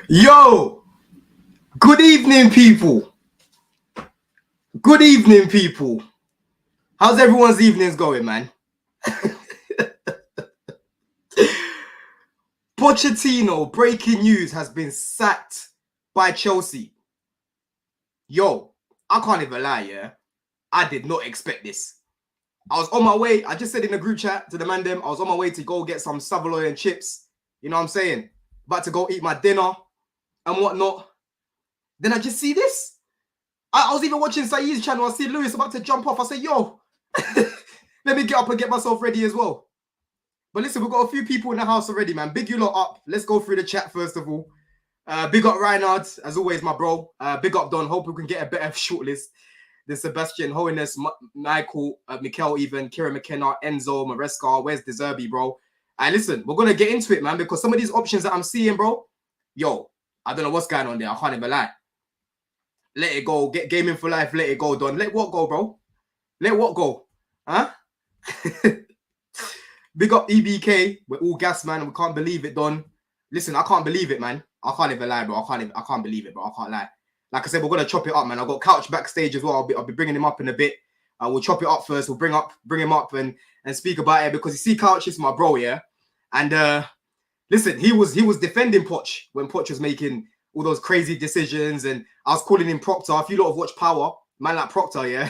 Yo, good evening, people. Good evening, people. How's everyone's evenings going, man? Pochettino, breaking news, has been sacked by Chelsea. Yo, I can't even lie, yeah. I did not expect this. I was on my way. I just said in the group chat to the man them, I was on my way to go get some Savoy and chips. You know what I'm saying? About to go eat my dinner and whatnot. Then I just see this. I was even watching Saeed's channel. I see Lewis about to jump off. I say, yo, let me get up and get myself ready as well. But listen, we've got a few people in the house already, man. Big you lot up. Let's go through the chat first of all. Big up Reinhard, as always, my bro. Big up Don. Hope we can get a better shortlist than Sebastian, Holiness, Michael, Mikel, even Kieran McKenna, Enzo, Maresca. Where's the Zerbi, bro? And listen, we're going to get into it, man, because some of these options that I'm seeing, bro, yo, I don't know what's going on there. I can't even lie. Let it go. Get gaming for life. Let it go, Don. Let what go, bro? Let what go? Huh? Big up EBK. We're all gas, man. We can't believe it, Don. Listen, I can't believe it, man. I can't even lie, bro. I can't believe it, bro. I can't lie. Like I said, we're gonna chop it up, man. I've got Couch backstage as well. I'll be bringing him up in a bit. We'll chop it up first. We'll bring him up and speak about it, because you see, Couch is my bro, yeah. And listen, he was defending Poch when Poch was making all those crazy decisions, and I was calling him Proctor. If you lot have watched Power, man like Proctor, yeah,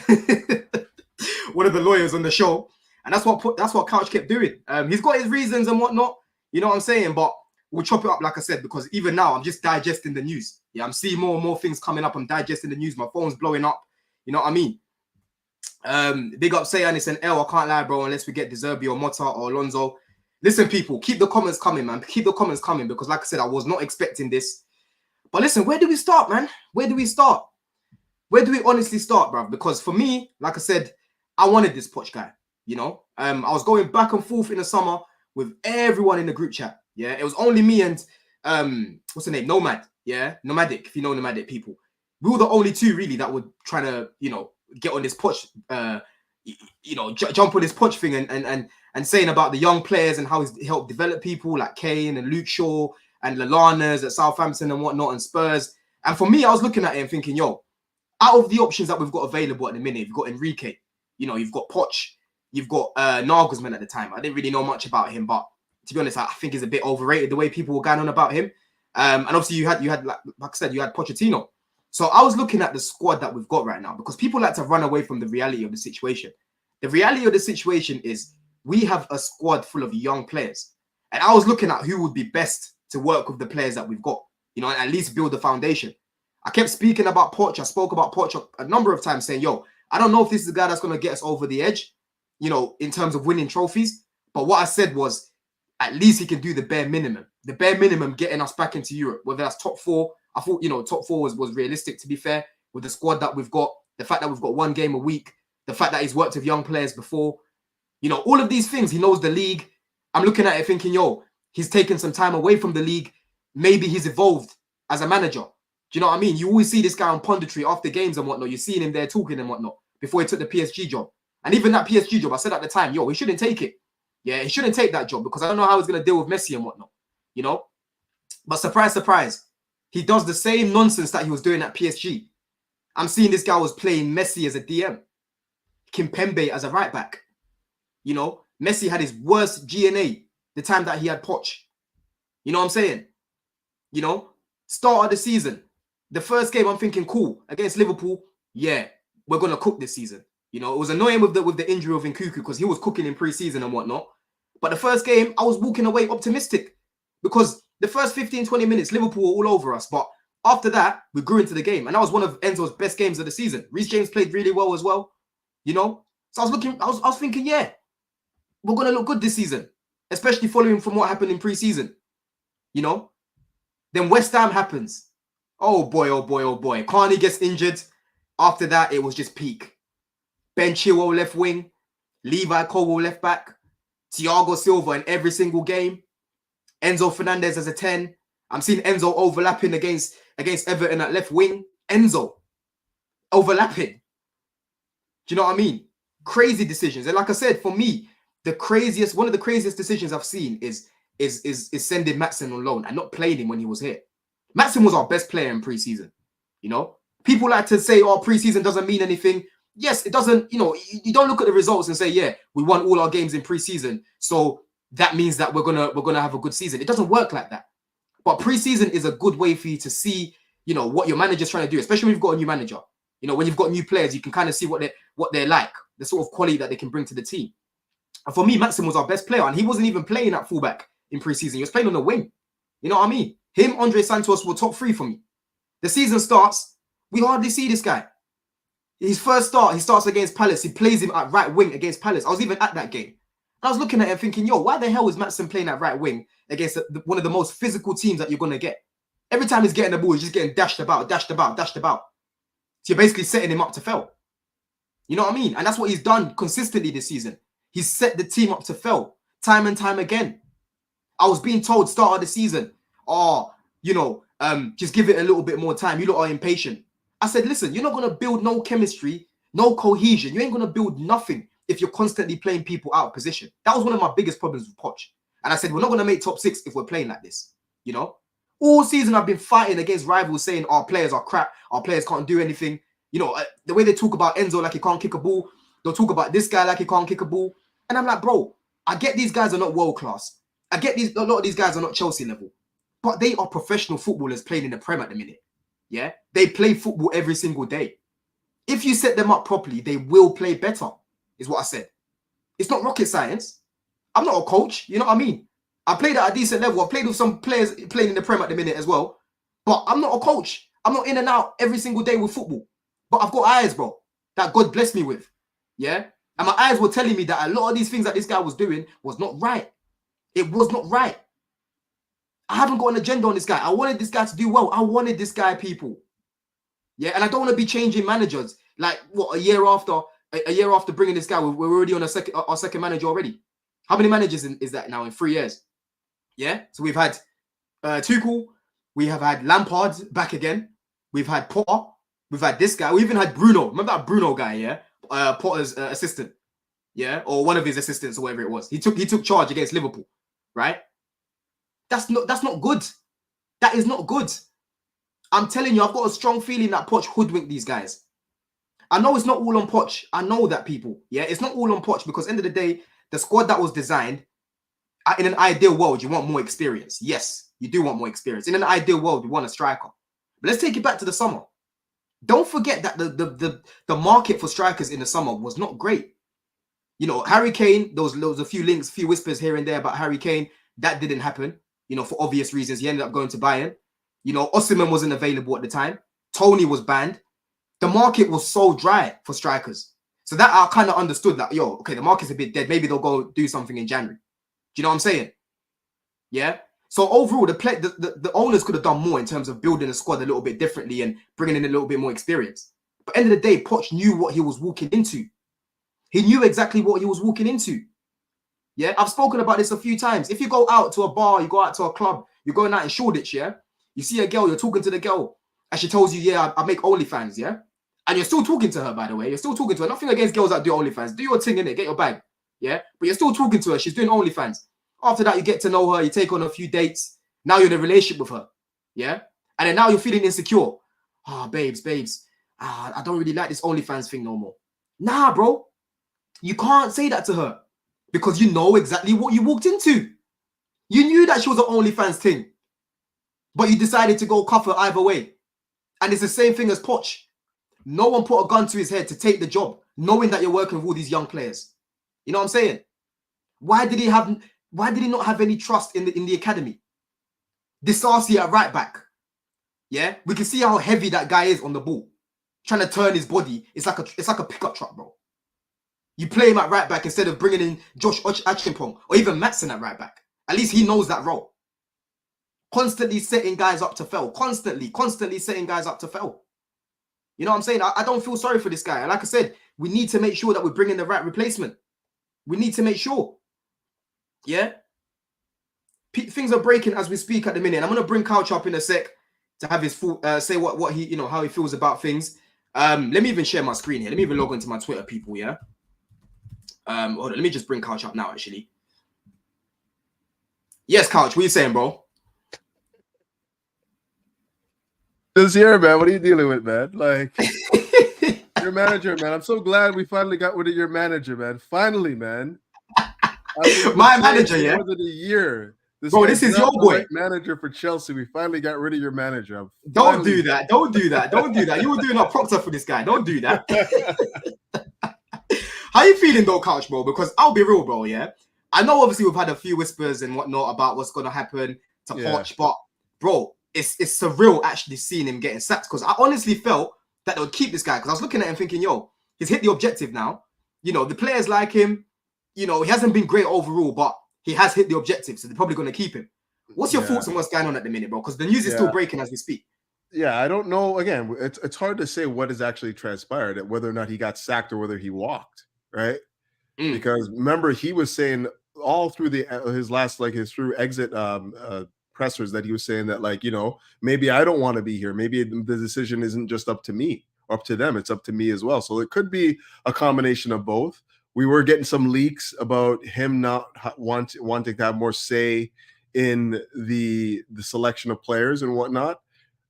one of the lawyers on the show, and that's what Couch kept doing. He's got his reasons and whatnot, you know what I'm saying, but we'll chop it up, like I said, because even now I'm just digesting the news. Yeah, I'm seeing more and more things coming up. I'm digesting the news. My phone's blowing up. You know what I mean? Big up Sayan, it's an L. I can't lie, bro, unless we get De Zerbi or Mota or Alonso. Listen, people, keep the comments coming, man. Keep the comments coming, because like I said, I was not expecting this. But listen, where do we start, man? Where do we start? Where do we honestly start, bro? Because for me, like I said, I wanted this Poch guy, you know? I was going back and forth in the summer with everyone in the group chat. Yeah, it was only me and what's the name? Nomad. Yeah, Nomadic, if you know Nomadic people. We were the only two really that were trying to, you know, get on this Poch, jump on this Poch thing and saying about the young players and how he's helped develop people like Kane and Luke Shaw and Lallana's at Southampton and whatnot and Spurs. And for me, I was looking at it and thinking, yo, out of the options that we've got available at the minute, you've got Enrique, you know, you've got Poch, you've got Nagelsmann at the time. I didn't really know much about him, but to be honest, I think he's a bit overrated the way people were going on about him. And obviously you had like I said, you had Pochettino. So I was looking at the squad that we've got right now, because people like to run away from the reality of the situation. The reality of the situation is we have a squad full of young players. And I was looking at who would be best to work with the players that we've got, you know, and at least build the foundation. I kept speaking about Poch. I spoke about Poch a number of times saying, yo, I don't know if this is the guy that's going to get us over the edge, you know, in terms of winning trophies. But what I said was, at least he can do the bare minimum. The bare minimum getting us back into Europe, whether that's top four. I thought, you know, top four was realistic, to be fair, with the squad that we've got, the fact that we've got one game a week, the fact that he's worked with young players before. You know, all of these things, he knows the league. I'm looking at it thinking, yo, he's taken some time away from the league. Maybe he's evolved as a manager. Do you know what I mean? You always see this guy on punditry after games and whatnot. You're seeing him there talking and whatnot before he took the PSG job. And even that PSG job, I said at the time, yo, he shouldn't take it. Yeah, he shouldn't take that job, because I don't know how he's going to deal with Messi and whatnot, you know? But surprise, surprise, he does the same nonsense that he was doing at PSG. I'm seeing this guy was playing Messi as a DM, Kimpembe as a right back. You know, Messi had his worst GNA the time that he had Poch. You know what I'm saying? You know, start of the season. The first game, I'm thinking, cool, against Liverpool, yeah, we're going to cook this season. You know, it was annoying with the injury of Nkunku, because he was cooking in pre-season and whatnot. But the first game, I was walking away optimistic, because the first 15, 20 minutes, Liverpool were all over us. But after that, we grew into the game. And that was one of Enzo's best games of the season. Reece James played really well as well, you know. So I was thinking, yeah, we're going to look good this season, especially following from what happened in pre-season, you know. Then West Ham happens. Oh boy, oh boy, oh boy. Carney gets injured. After that, it was just peak. Ben Chilwell left wing, Levi Colwill left back, Thiago Silva in every single game, Enzo Fernandez as a 10. I'm seeing Enzo overlapping against Everton at left wing. Enzo overlapping. Do you know what I mean? Crazy decisions. And like I said, for me, one of the craziest decisions I've seen is is sending Maatsen on loan and not playing him when he was here. Maatsen was our best player in pre-season. You know, people like to say, "Oh, pre-season doesn't mean anything." Yes, it doesn't. You know, you don't look at the results and say, "Yeah, we won all our games in pre-season, so that means that we're gonna have a good season." It doesn't work like that. But pre-season is a good way for you to see, you know, what your manager's trying to do, especially when you've got a new manager. You know, when you've got new players, you can kind of see what they're like, the sort of quality that they can bring to the team. And for me, Maatsen was our best player, and he wasn't even playing at fullback in pre-season. He was playing on the wing. You know what I mean? Him, Andre Santos were top 3 for me. The season starts, we hardly see this guy. His first start, he starts against Palace. He plays him at right wing against Palace. I was even at that game. And I was looking at him thinking, yo, why the hell is Maatsen playing at right wing against one of the most physical teams that you're going to get? Every time he's getting the ball, he's just getting dashed about. So you're basically setting him up to fail. You know what I mean? And that's what he's done consistently this season. He's set the team up to fail time and time again. I was being told start of the season, just give it a little bit more time. You lot are impatient. I said, listen, you're not going to build no chemistry, no cohesion. You ain't going to build nothing if you're constantly playing people out of position. That was one of my biggest problems with Poch. And I said, we're not going to make top 6 if we're playing like this. You know, all season I've been fighting against rivals saying our players are crap. Our players can't do anything. You know, the way they talk about Enzo like he can't kick a ball. They'll talk about this guy like he can't kick a ball. And I'm like, bro, I get these guys are not world class. I get a lot of these guys are not Chelsea level. But they are professional footballers playing in the Prem at the minute. Yeah? They play football every single day. If you set them up properly, they will play better, is what I said. It's not rocket science. I'm not a coach. You know what I mean? I played at a decent level. I've played with some players playing in the Prem at the minute as well. But I'm not a coach. I'm not in and out every single day with football. But I've got eyes, bro, that God blessed me with. Yeah? And my eyes were telling me that a lot of these things that this guy was doing was not right. It was not right. I haven't got an agenda on this guy. I wanted this guy to do well. I wanted this guy, people. Yeah, and I don't want to be changing managers. Like, what, a year after bringing this guy, we're already on our second manager already. How many managers is that now in 3 years? Yeah, so we've had Tuchel. We have had Lampard back again. We've had Potter. We've had this guy. We even had Bruno. Remember that Bruno guy, yeah? Potter's assistant. Yeah, or one of his assistants or whatever it was. He took charge against Liverpool, right? That's not good. That is not good. I'm telling you, I've got a strong feeling that Poch hoodwinked these guys. I know it's not all on Poch. I know that, people. Yeah, it's not all on Poch because end of the day, the squad that was designed, in an ideal world, you want more experience. Yes, you do want more experience. In an ideal world, you want a striker. But let's take it back to the summer. Don't forget that the market for strikers in the summer was not great. You know, Harry Kane, there was a few links, few whispers here and there about Harry Kane. That didn't happen, you know, for obvious reasons. He ended up going to Bayern. You know, Osimhen wasn't available at the time. Tony was banned. The market was so dry for strikers. So that I kind of understood that, yo, okay, the market's a bit dead. Maybe they'll go do something in January. Do you know what I'm saying? Yeah. So overall, the owners could have done more in terms of building a squad a little bit differently and bringing in a little bit more experience. But at the end of the day, Poch knew what he was walking into. He knew exactly what he was walking into. Yeah, I've spoken about this a few times. If you go out to a bar, you go out to a club, you're going out in Shoreditch, yeah? You see a girl, you're talking to the girl, and she tells you, yeah, I make OnlyFans, yeah? And you're still talking to her, by the way. You're still talking to her. Nothing against girls that do OnlyFans. Do your thing, innit? Get your bag, yeah? But you're still talking to her. She's doing OnlyFans. After that, you get to know her. You take on a few dates. Now you're in a relationship with her, yeah? And then now you're feeling insecure. Ah, babes. I don't really like this OnlyFans thing no more. Nah, bro. You can't say that to her because you know exactly what you walked into. You knew that she was an OnlyFans thing, but you decided to go cuff her either way. And it's the same thing as Poch. No one put a gun to his head to take the job, knowing that you're working with all these young players. You know what I'm saying? Why did he not have any trust in the academy? Disasi at right back. Yeah, we can see how heavy that guy is on the ball. Trying to turn his body, it's like a pickup truck, bro. You play him at right back instead of bringing in Josh Achimpong or even Maatsen at right back. At least he knows that role. Constantly setting guys up to fail. Constantly setting guys up to fail. You know what I'm saying? I don't feel sorry for this guy. And like I said, we need to make sure that we're bringing the right replacement. We need to make sure. Yeah? Things are breaking as we speak at the minute. And I'm going to bring Couch up in a sec to have his full, say what he, how he feels about things. Let me even share my screen here. Let me even log into my Twitter, people, yeah? Hold on, let me just bring Couch up now, actually. Yes, Couch. What are you saying, bro? This year, man, what are you dealing with, man? Like, your manager, man. I'm so glad we finally got rid of your manager, man. Finally, man. My manager, yeah. More than a year. Bro, this is your boy. Right manager for Chelsea. We finally got rid of your manager. Don't do that. Don't do that. Don't do that. You were doing a proctor for this guy. Don't do that. How you feeling though, Couch, bro? Because I'll be real, bro, yeah? I know obviously we've had a few whispers and whatnot about what's going to happen to Poch, but bro, it's surreal actually seeing him getting sacked because I honestly felt that they would keep this guy because I was looking at him thinking, yo, he's hit the objective now. You know, the players like him. You know, he hasn't been great overall, but he has hit the objective, so they're probably going to keep him. What's your thoughts on what's going on at the minute, bro? Because the news is still breaking as we speak. Yeah, I don't know. Again, it's hard to say what has actually transpired, whether or not he got sacked or whether he walked, right? Because remember, he was saying all through his through exit pressers that he was saying that, like, you know, maybe I don't want to be here. Maybe the decision isn't just up to me, or up to them. It's up to me as well. So it could be a combination of both. We were getting some leaks about him not wanting to have more say in the selection of players and whatnot.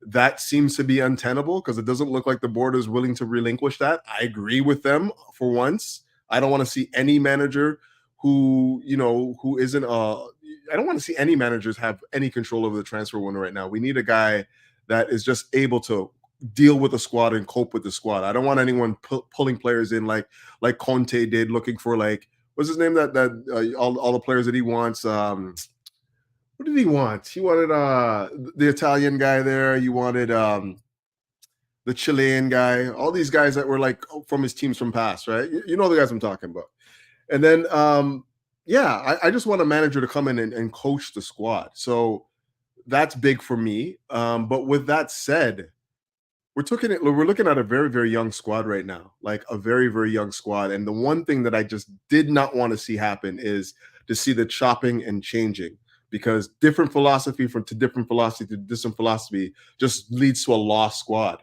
That seems to be untenable because it doesn't look like the board is willing to relinquish that. I agree with them for once. I don't want to see any manager who isn't I don't want to see any managers have any control over the transfer window right now. We need a guy that is just able to deal with the squad and cope with the squad. I don't want anyone pulling players in like Conte did, looking for, like, what's his name, that all the players that he wants. What did he want? He wanted the Italian guy there. He wanted the Chilean guy. All these guys that were like from his teams from past, right? You know the guys I'm talking about. And then I just want a manager to come in and coach the squad. So that's big for me. But with that said, we're looking at a very, very young squad right now, like a very, very young squad. And the one thing that I just did not want to see happen is to see the chopping and changing, because different philosophy to different philosophy just leads to a lost squad,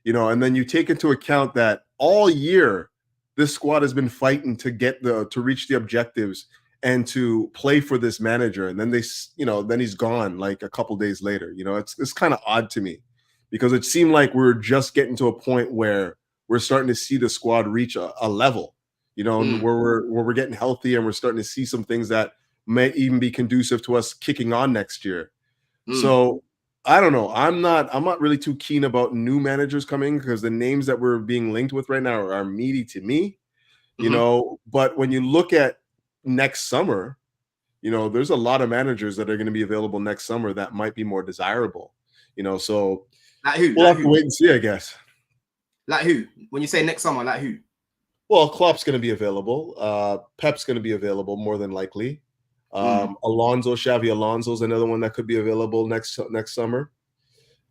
you know. And then you take into account that all year this squad has been fighting to reach the objectives and to play for this manager, and then then he's gone like a couple days later. You know, it's kind of odd to me, because it seemed like we were just getting to a point where we're starting to see the squad reach a level, you know, where we're getting healthy and we're starting to see some things that may even be conducive to us kicking on next year. So I don't know. I'm not really too keen about new managers coming, because the names that we're being linked with right now are meaty to me, you know. But when you look at next summer, you know, there's a lot of managers that are going to be available next summer that might be more desirable, you know. So like who? We'll have to wait and see, I guess. Like who? When you say next summer, like who? Well, Klopp's going to be available. Pep's going to be available more than likely. Xavi Alonso's another one that could be available next summer.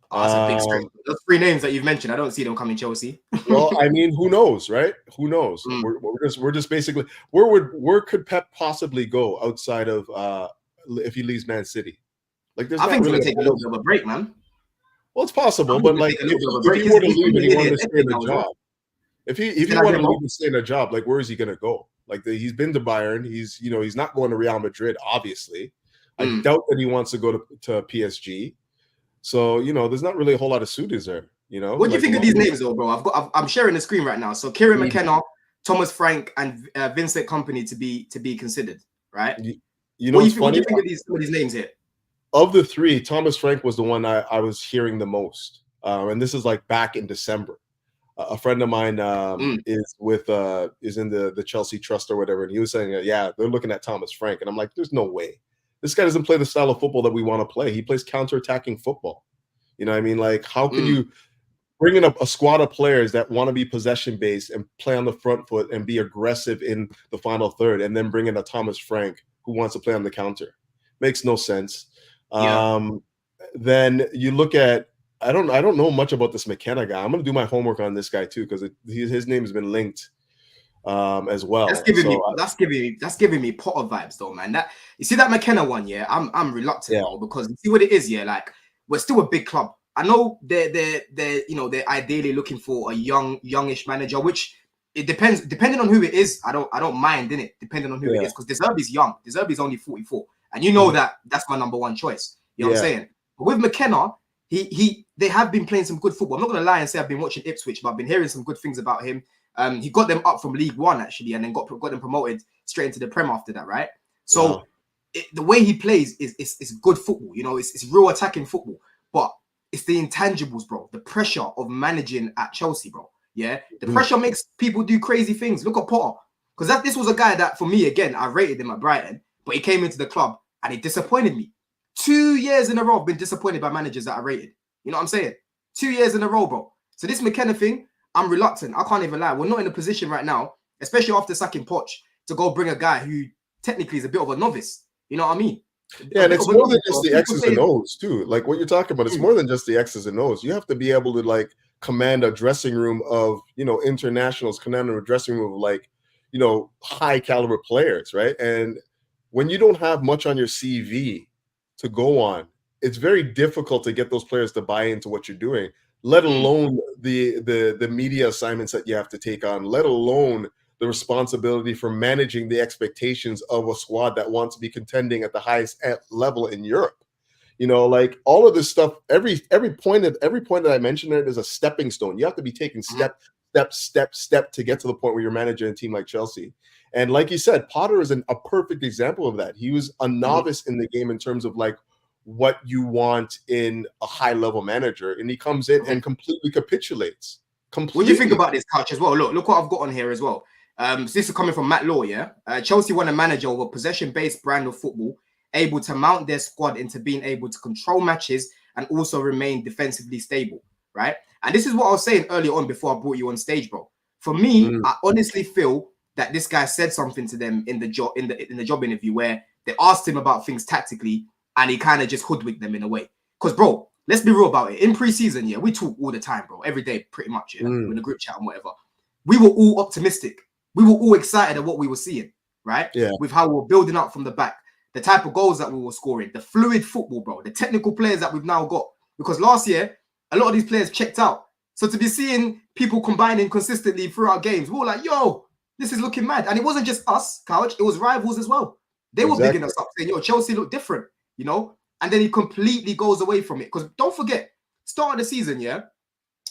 Oh, that's a big strength. Those three names that you've mentioned, I don't see them coming Chelsea. Well, I mean, who knows, right? Who knows? We're just basically, where could Pep possibly go outside of if he leaves Man City? Like, I think he's going to take a little bit of a break, man. Well, it's possible, but like if he were to leave and he wanted to stay in a job, if he wanted to leave and stay in a job, like, where is he going to go? Like, he's been to Bayern. He's not going to Real Madrid, obviously. I doubt that he wants to go to PSG. So, you know, there's not really a whole lot of suitors there. You know, what do you think of these names, though, bro? I'm sharing the screen right now. So Kieran McKenna, Thomas Frank, and Vincent Kompany to be considered, right? You know, what do you think of some of these names here? Of the three, Thomas Frank was the one I was hearing the most, and this is like back in December. A friend of mine is in the Chelsea Trust or whatever, and he was saying, yeah, they're looking at Thomas Frank, and I'm like, there's no way. This guy doesn't play the style of football that we want to play. He plays counter-attacking football. You know what I mean? Like, how can you bring in a squad of players that want to be possession-based and play on the front foot and be aggressive in the final third, and then bring in a Thomas Frank who wants to play on the counter? Makes no sense. Yeah. Then you look at, I don't know much about this McKenna guy. I'm going to do my homework on this guy too, because his name has been linked as well. That's giving me Potter vibes though, man. That, you see that McKenna one, yeah. I'm reluctant though, because you see what it is, yeah. Like, we're still a big club. I know they're ideally looking for a youngish manager, which it depending on who it is. I don't mind, innit? Depending on who it is, because Zerbi's young. Zerbi's only 44. And you know that that's my number one choice. You know what I'm saying? But with McKenna, they have been playing some good football. I'm not going to lie and say I've been watching Ipswich, but I've been hearing some good things about him. He got them up from League One, actually, and then got them promoted straight into the Prem after that, right? So the way he plays is good football. You know, it's real attacking football. But it's the intangibles, bro. The pressure of managing at Chelsea, bro. Yeah? The pressure makes people do crazy things. Look at Potter. Because this was a guy that, for me, again, I rated him at Brighton, but he came into the club and he disappointed me. 2 years in a row, I've been disappointed by managers that I rated. You know what I'm saying? 2 years in a row, bro. So this McKenna thing, I'm reluctant. I can't even lie. We're not in a position right now, especially after sacking Poch, to go bring a guy who technically is a bit of a novice. You know what I mean? Yeah, and it's more than just the X's and O's, too. Like what you're talking about, it's more than just the X's and O's. You have to be able to, like, command a dressing room of, you know, internationals, command a dressing room of, like, you know, high caliber players, right? And when you don't have much on your CV to go on, it's very difficult to get those players to buy into what you're doing, let alone the media assignments that you have to take on, let alone the responsibility for managing the expectations of a squad that wants to be contending at the highest level in Europe. You know, like all of this stuff, every point that I mentioned there, there's a stepping stone. You have to be taking step to get to the point where you're managing a team like Chelsea. And like you said, Potter is a perfect example of that. He was a novice in the game in terms of like what you want in a high level manager, and he comes in and completely capitulates. Completely. What do you think about this, Couch, as well? Look what I've got on here as well. So this is coming from Matt Law, yeah? Chelsea want a manager of a possession-based brand of football, able to mount their squad into being able to control matches and also remain defensively stable, right? And this is what I was saying earlier on before I brought you on stage, bro. For me, I honestly feel that this guy said something to them in the job interview where they asked him about things tactically and he kind of just hoodwinked them in a way. Because, bro, let's be real about it. In pre-season, yeah, we talk all the time, bro. Every day, pretty much, yeah, in the group chat and whatever. We were all optimistic. We were all excited at what we were seeing, right? Yeah. With how we were building up from the back, the type of goals that we were scoring, the fluid football, bro, the technical players that we've now got. Because last year, a lot of these players checked out. So to be seeing people combining consistently throughout games, we were like, yo, this is looking mad. And it wasn't just us, Couch, it was rivals as well. They were bigging us up, saying, yo, Chelsea look different, you know? And then he completely goes away from it. Because don't forget, start of the season, yeah,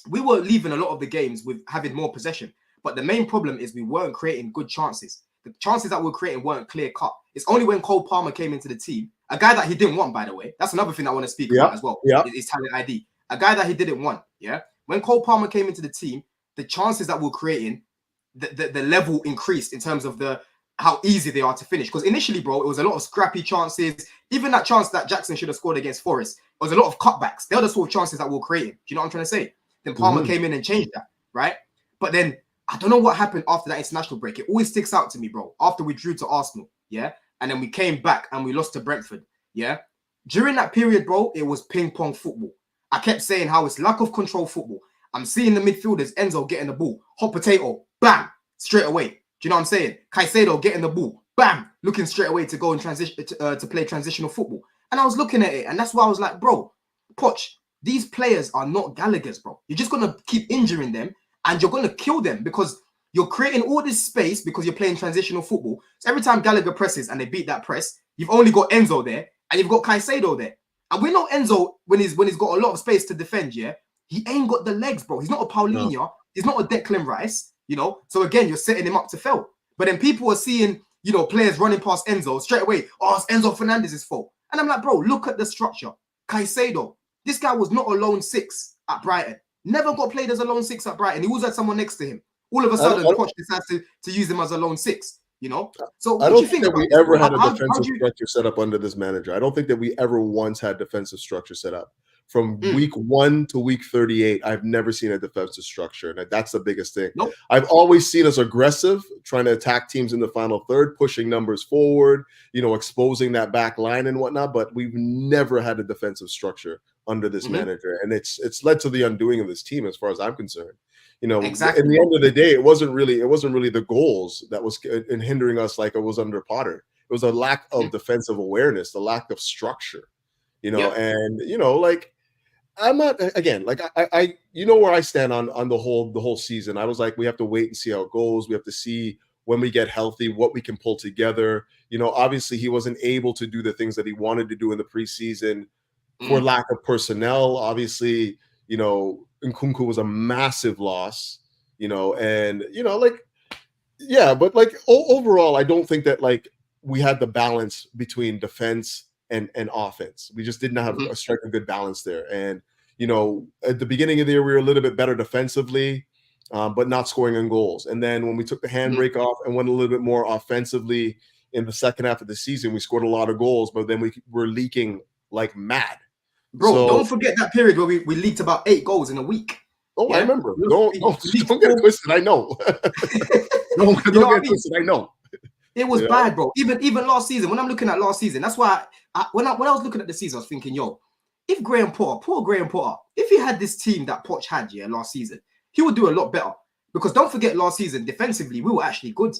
we were leaving a lot of the games with having more possession. But the main problem is we weren't creating good chances. The chances that we were creating weren't clear cut. It's only when Cole Palmer came into the team, a guy that he didn't want, by the way. That's another thing I want to speak about as well. Is talent ID. A guy that he didn't want, yeah? When Cole Palmer came into the team, the chances that we're creating, the level increased in terms of how easy they are to finish. Because initially, bro, it was a lot of scrappy chances. Even that chance that Jackson should have scored against Forest, it was a lot of cutbacks. They were the sort of chances that we're creating. Do you know what I'm trying to say? Then Palmer came in and changed that, right? But then I don't know what happened after that international break. It always sticks out to me, bro. After we drew to Arsenal, yeah? And then we came back and we lost to Brentford, yeah? During that period, bro, it was ping-pong football. I kept saying how it's lack of control football. I'm seeing the midfielders, Enzo getting the ball. Hot potato, bam, straight away. Do you know what I'm saying? Caicedo getting the ball, bam, looking straight away to go and transition to play transitional football. And I was looking at it, and that's why I was like, bro, Poch, these players are not Gallagher's, bro. You're just going to keep injuring them, and you're going to kill them because you're creating all this space because you're playing transitional football. So every time Gallagher presses and they beat that press, you've only got Enzo there and you've got Caicedo there. And we know Enzo, when he's got a lot of space to defend, yeah, he ain't got the legs, bro. He's not a Paulinho. No. He's not a Declan Rice, you know. So again, you're setting him up to fail. But then people are seeing, you know, players running past Enzo straight away. Oh, it's Enzo Fernandez's fault. And I'm like, bro, look at the structure. Caicedo, this guy was not a lone six at Brighton. Never got played as a lone six at Brighton. He always had someone next to him. All of a sudden, Poch decides to use him as a lone six, you know? So I don't think that we ever had a defensive structure set up under this manager. I don't think that we ever once had defensive structure set up. From week 1 to week 38, I've never seen a defensive structure. And that's the biggest thing. Nope. I've always seen us aggressive, trying to attack teams in the final third, pushing numbers forward, you know, exposing that back line and whatnot. But we've never had a defensive structure under this manager. And it's led to the undoing of this team as far as I'm concerned. You know, exactly. In the end of the day, it wasn't really the goals that was in hindering us like it was under Potter. It was a lack of defensive awareness, the lack of structure, you know, and, you know, like, I'm not, again, like I you know where I stand on the whole season. I was like, we have to wait and see how it goes. We have to see when we get healthy, what we can pull together. Obviously he wasn't able to do the things that he wanted to do in the preseason for lack of personnel. Obviously, Nkunku was a massive loss, and but like overall, I don't think that like we had the balance between defense and offense. We just did not have strike a good balance there. And at the beginning of the year, we were a little bit better defensively, but not scoring on goals. And then when we took the handbrake off and went a little bit more offensively in the second half of the season, we scored a lot of goals, but then we were leaking like mad. Bro, don't forget that period where we leaked about 8 goals in a week. Oh, yeah? I remember. Don't get it twisted. I know. don't get it twisted. I know. It was bad, bro. Even last season, when I'm looking at last season, that's why when I was looking at the season, I was thinking, poor Graham Potter, if he had this team that Poch had last season, he would do a lot better. Because don't forget, last season, defensively, we were actually good.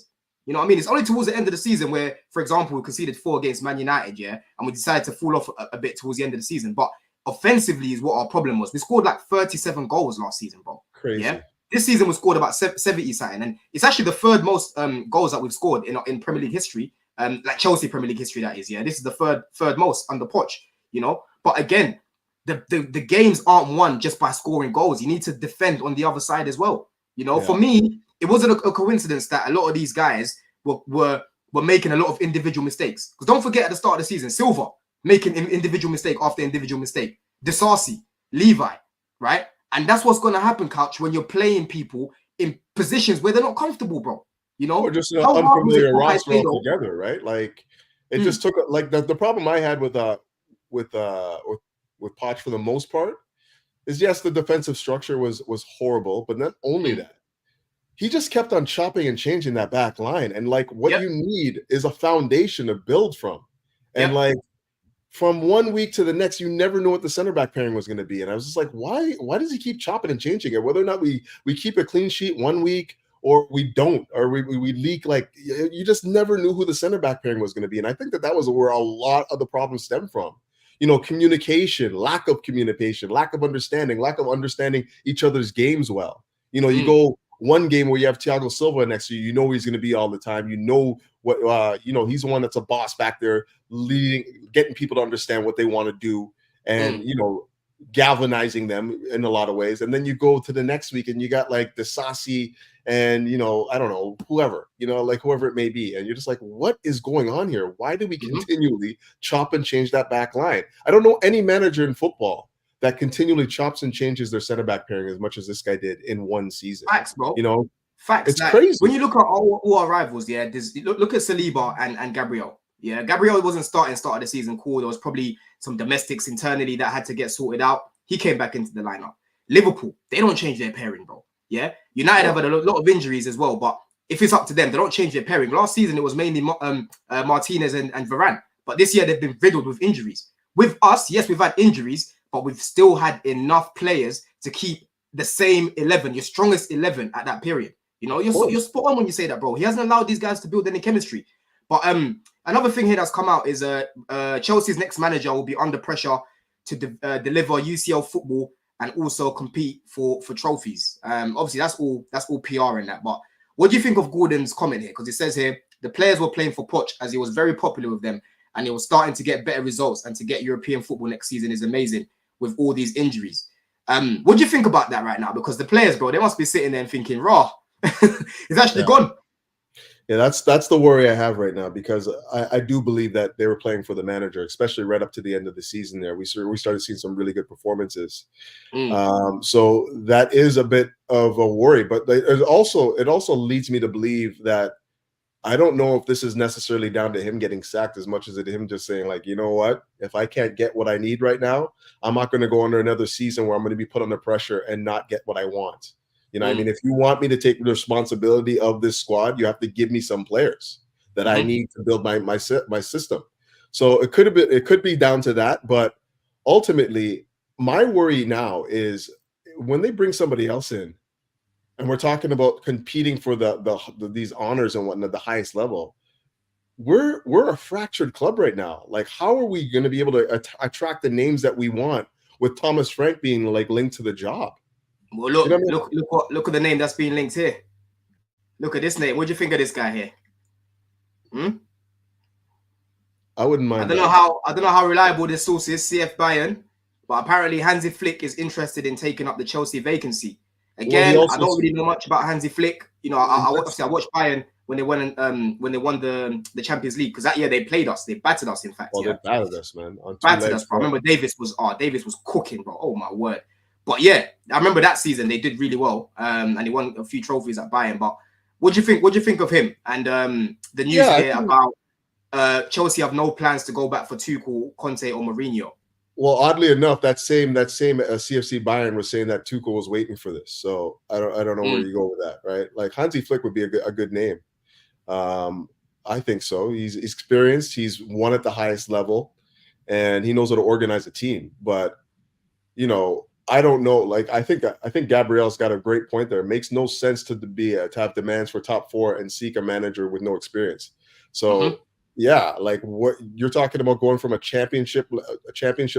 You know what I mean? It's only towards the end of the season where, for example, we conceded 4 against Man United, and we decided to fall off a bit towards the end of the season. But offensively is what our problem was. We scored like 37 goals last season, bro. Crazy. Yeah. This season we scored about 70 something, and it's actually the 3rd most goals that we've scored in Premier League history, like Chelsea Premier League history, that is. Yeah, this is the third most under Poch. But again, the games aren't won just by scoring goals. You need to defend on the other side as well. For me, it wasn't a coincidence that a lot of these guys were making a lot of individual mistakes. Because don't forget, at the start of the season, Silva making individual mistake after individual mistake. Disasi, Levi, right? And that's what's going to happen, Couch, when you're playing people in positions where they're not comfortable, bro. Or just an unfamiliar roster altogether, right? Like it just took like the problem I had with Poch for the most part is, yes, the defensive structure was horrible, but not only that, he just kept on chopping and changing that back line. And like what you need is a foundation to build from. And like from one week to the next, you never know what the center back pairing was going to be. And I was just like, why does he keep chopping and changing it? Whether or not we keep a clean sheet one week or we don't, or we leak, like you just never knew who the center back pairing was going to be. And I think that was where a lot of the problems stem from. Communication, lack of understanding each other's games well. You go one game where you have Thiago Silva next to you, he's going to be all the time. What he's the one that's a boss back there, leading, getting people to understand what they want to do, and galvanizing them in a lot of ways. And then you go to the next week and you got like the Sassy and I don't know, whoever, like whoever it may be, and you're just like, what is going on here? Why do we continually chop and change that back line? I don't know any manager in football that continually chops and changes their center back pairing as much as this guy did in one season. Facts, bro. Facts. It's crazy. When you look at all our rivals, look at Saliba and Gabriel. Yeah, Gabriel wasn't starting start of the season. Cool. There was probably some domestics internally that had to get sorted out. He came back into the lineup. Liverpool, they don't change their pairing, bro. Yeah. United have had a lot of injuries as well, but if it's up to them, they don't change their pairing. Last season, it was mainly Martinez and Varane. But this year, they've been riddled with injuries. With us, yes, we've had injuries, but we've still had enough players to keep the same 11, your strongest 11 at that period. You're spot on when you say that, bro. He hasn't allowed these guys to build any chemistry. But another thing here that's come out is Chelsea's next manager will be under pressure to deliver UCL football and also compete for trophies. Obviously, that's all PR in that. But what do you think of Gordon's comment here? Because it says here, the players were playing for Poch as he was very popular with them and he was starting to get better results, and to get European football next season is amazing with all these injuries. What do you think about that right now? Because the players, bro, they must be sitting there and thinking, raw, it's actually gone. Yeah, that's the worry I have right now, because I do believe that they were playing for the manager, especially right up to the end of the season there. We started seeing some really good performances. So that is a bit of a worry, but it also leads me to believe that I don't know if this is necessarily down to him getting sacked as much as it him just saying, like, you know what, if I can't get what I need right now, I'm not going to go under another season where I'm going to be put under pressure and not get what I want. I mean, if you want me to take the responsibility of this squad, you have to give me some players that I need to build my system. So it could be down to that, but ultimately, my worry now is when they bring somebody else in, and we're talking about competing for these honors and whatnot, the highest level. We're a fractured club right now. Like, how are we going to be able to attract the names that we want with Thomas Frank being like linked to the job? Well, look at the name that's being linked here. Look at this name. What do you think of this guy here? I wouldn't mind. I don't know how reliable this source is, CF Bayern, but apparently Hansi Flick is interested in taking up the Chelsea vacancy. Again, I don't really know much about Hansi Flick. You know, I watched Bayern when they won the Champions League, because that year they played us, they battered us. In fact, they battered us, man. Battered us, bro. I remember Davis was cooking, bro. Oh my word! But yeah, I remember that season they did really well, and they won a few trophies at Bayern. But what do you think? What do you think of him and the news here about Chelsea have no plans to go back for Tuchel, Conte, or Mourinho? Well, oddly enough, that same CFC Bayern was saying that Tuchel was waiting for this. So I don't know where you go with that, right? Like Hansi Flick would be a good name. I think so. He's experienced. He's won at the highest level, and he knows how to organize a team. But you know, I don't know. Like I think Gabriel's got a great point there. It makes no sense to have demands for top four and seek a manager with no experience. So. Yeah, like what you're talking about, going from a championship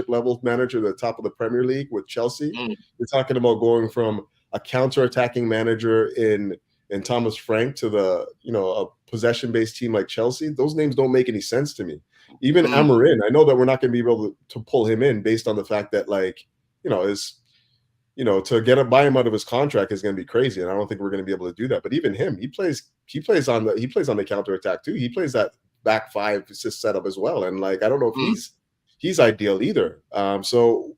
level manager to the top of the Premier League with Chelsea. You're talking about going from a counter-attacking manager in Thomas Frank to a possession-based team like Chelsea. Those names don't make any sense to me. Even Amorim, I know that we're not going to be able to pull him in based on the fact that to buy him out of his contract is going to be crazy, and I don't think we're going to be able to do that. But even him, he plays on the counter-attack too. He plays that back five assist setup as well, and like I don't know if he's ideal either. So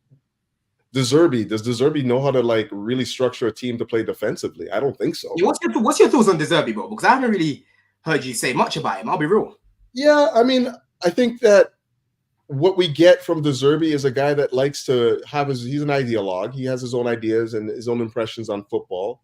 does De Zerbi know how to like really structure a team to play defensively? I don't think so. Yeah, what's your thoughts on De Zerbi, bro? Because I haven't really heard you say much about him. I'll be real. Yeah, I mean, I think that what we get from De Zerbi is a guy that likes to he's an ideologue. He has his own ideas and his own impressions on football.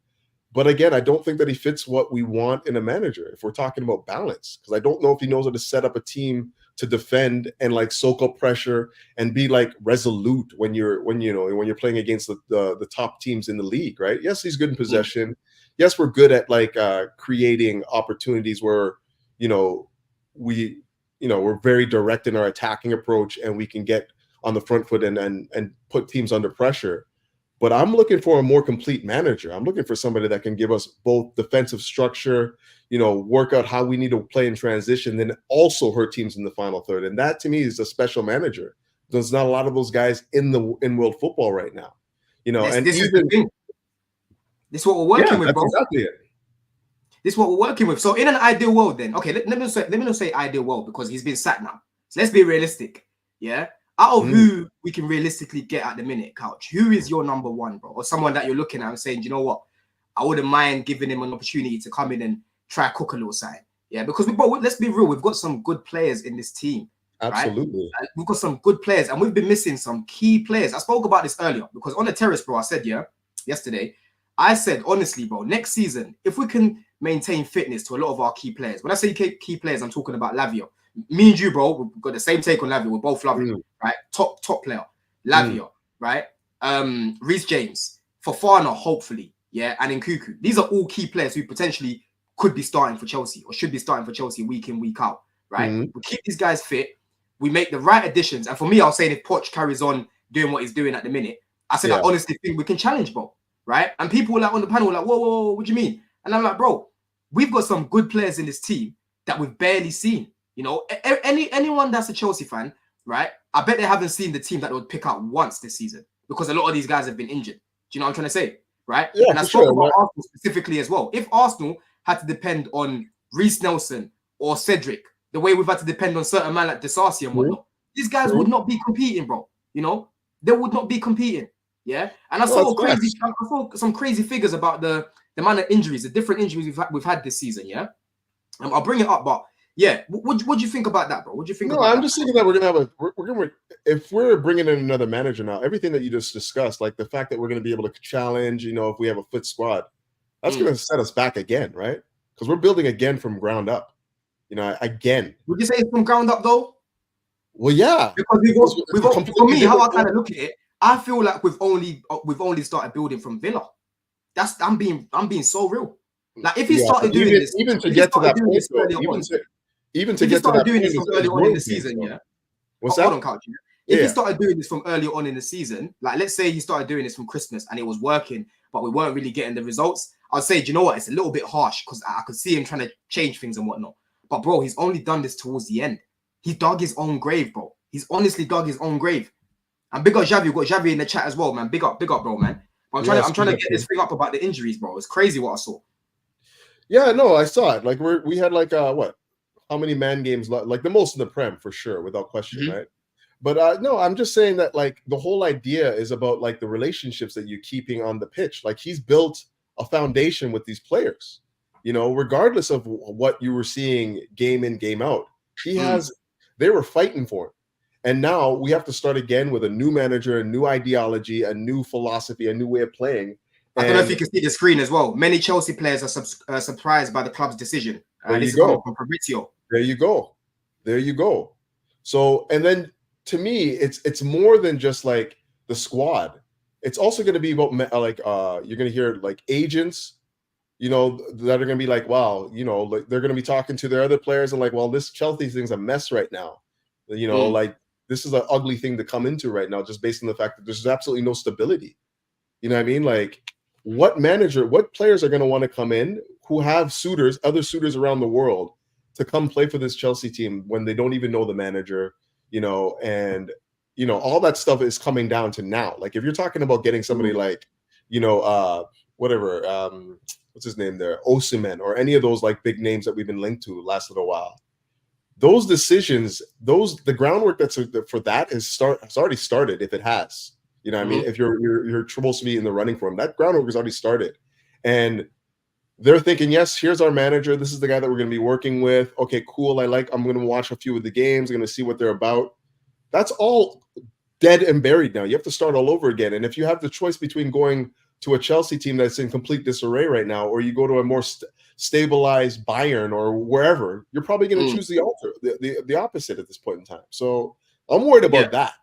But again, I don't think that he fits what we want in a manager if we're talking about balance, because I don't know if he knows how to set up a team to defend and like soak up pressure and be like resolute when you're playing against the top teams in the league, right? Yes, he's good in possession. Yes, we're good at like creating opportunities where we're very direct in our attacking approach and we can get on the front foot and put teams under pressure. But I'm looking for a more complete manager. I'm looking for somebody that can give us both defensive structure, work out how we need to play in transition, then also hurt teams in the final third. And that to me is a special manager. There's not a lot of those guys in world football right now. This is the thing. This is what we're working with, bro. Exactly it. This is what we're working with. So in an ideal world, then, okay, let me not say ideal world because he's been sacked now. So let's be realistic. Yeah. Out of who we can realistically get at the minute, Couch, who is your number one, bro? Or someone that you're looking at and saying, you know what? I wouldn't mind giving him an opportunity to come in and try cook a little side. Yeah, because let's be real, we've got some good players in this team. Absolutely. Right? We've got some good players and we've been missing some key players. I spoke about this earlier because on the terrace, bro, I said, yesterday, I said, honestly, bro, next season, if we can maintain fitness to a lot of our key players, when I say key players, I'm talking about Lavia. Me and you, bro, we've got the same take on Lavia. We're both loving him, right? Top player. Lavia, right? Reece James, Fofana, hopefully, yeah, and Nkunku. These are all key players who potentially could be starting for Chelsea or should be starting for Chelsea week in, week out, right? We keep these guys fit. We make the right additions. And for me, I was saying if Poch carries on doing what he's doing at the minute, I said I honestly think we can challenge, bro, right? And people were like on the panel were like, whoa, what do you mean? And I'm like, bro, we've got some good players in this team that we've barely seen. Anyone that's a Chelsea fan, right? I bet they haven't seen the team that they would pick out once this season because a lot of these guys have been injured. Do you know what I'm trying to say? Right? Yeah, and I spoke about Arsenal specifically as well. If Arsenal had to depend on Reece Nelson or Cedric, the way we've had to depend on certain man like Disasi and whatnot, these guys would not be competing, bro. They would not be competing. Yeah. And I saw some crazy figures about the amount of injuries, the different injuries we've had this season. Yeah. I'll bring it up, but yeah, what do you think about that, bro? What do you think? I'm just thinking that we're gonna if we're bringing in another manager now, everything that you just discussed, like the fact that we're gonna be able to challenge, if we have a fit squad, that's gonna set us back again, right? Because we're building again from ground up. Again. Would you say it's from ground up though? Well, yeah. Because for me, how I kind of look at it, I feel like we've only started building from Villa. I'm being so real. Like if he started doing this, even to get to that point, even to get to that doing this from early on in the season, yeah. What's that? Hold on, Couch. If he started doing this from early on in the season, like let's say he started doing this from Christmas and it was working, but we weren't really getting the results. I'd say, do you know what? It's a little bit harsh because I could see him trying to change things and whatnot. But bro, he's only done this towards the end. He dug his own grave, bro. He's honestly dug his own grave. And big up Xavi. We've got Xavi in the chat as well, man. Big up, bro, man. But I'm trying to get this thing up about the injuries, bro. It's crazy what I saw. Yeah, no, I saw it. Like we had like what? How many man games? Like the most in the Prem for sure, without question, right? But no, I'm just saying that like the whole idea is about like the relationships that you're keeping on the pitch. Like he's built a foundation with these players, you know, regardless of what you were seeing game in, game out. They were fighting for it. And now we have to start again with a new manager, a new ideology, a new philosophy, a new way of playing. I don't know if you can see the screen as well. Many Chelsea players are surprised by the club's decision. There this you go. Is from Fabrizio. There you go. There you go. So, and then to me, it's more than just like the squad. It's also going to be about like you're going to hear like agents, you know, that are going to be like, wow, you know, like they're going to be talking to their other players and like, well, this Chelsea thing's a mess right now. You know, like this is an ugly thing to come into right now, just based on the fact that there's absolutely no stability. You know what I mean? Like what players are going to want to come in who have other suitors around the world to come play for this Chelsea team when they don't even know the manager, you know, and, you know, all that stuff is coming down to now. Like if you're talking about getting somebody like, you know, whatever, what's his name there, Osimhen, or any of those like big names that we've been linked to last little while, those decisions, the groundwork for that has already started. If it has, you know what I mean? If you're supposed to be in the running for him, that groundwork has already started. And they're thinking, yes, here's our manager. This is the guy that we're going to be working with. Okay, cool. I'm going to watch a few of the games. I'm going to see what they're about. That's all dead and buried now. You have to start all over again. And if you have the choice between going to a Chelsea team that's in complete disarray right now, or you go to a more stabilized Bayern or wherever, you're probably going to choose the opposite at this point in time. So I'm worried about that.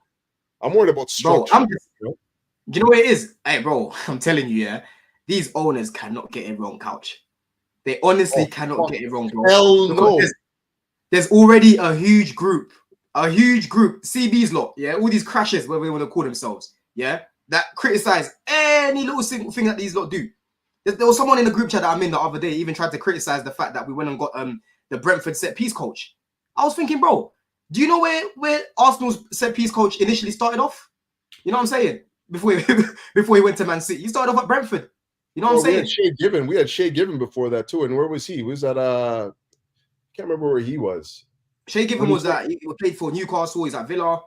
I'm worried about structure. Bro, you know what it is? Hey, bro, I'm telling you, yeah, these owners cannot get it wrong, Couch. They honestly cannot get it wrong, bro. Hell no. There's already a huge group, CB's lot, yeah, all these crashes, whatever they want to call themselves, yeah, that criticize any little single thing that these lot do. There was someone in the group chat that I'm in the other day even tried to criticize the fact that we went and got the Brentford set piece coach. I was thinking, bro, do you know where Arsenal's set piece coach initially started off? You know what I'm saying? Before he went to Man City, he started off at Brentford. You know what I'm saying? We had Shay Given before that too. And where was he? He was at I can't remember where he was. Shay Given was that he played for Newcastle. He's at Villa.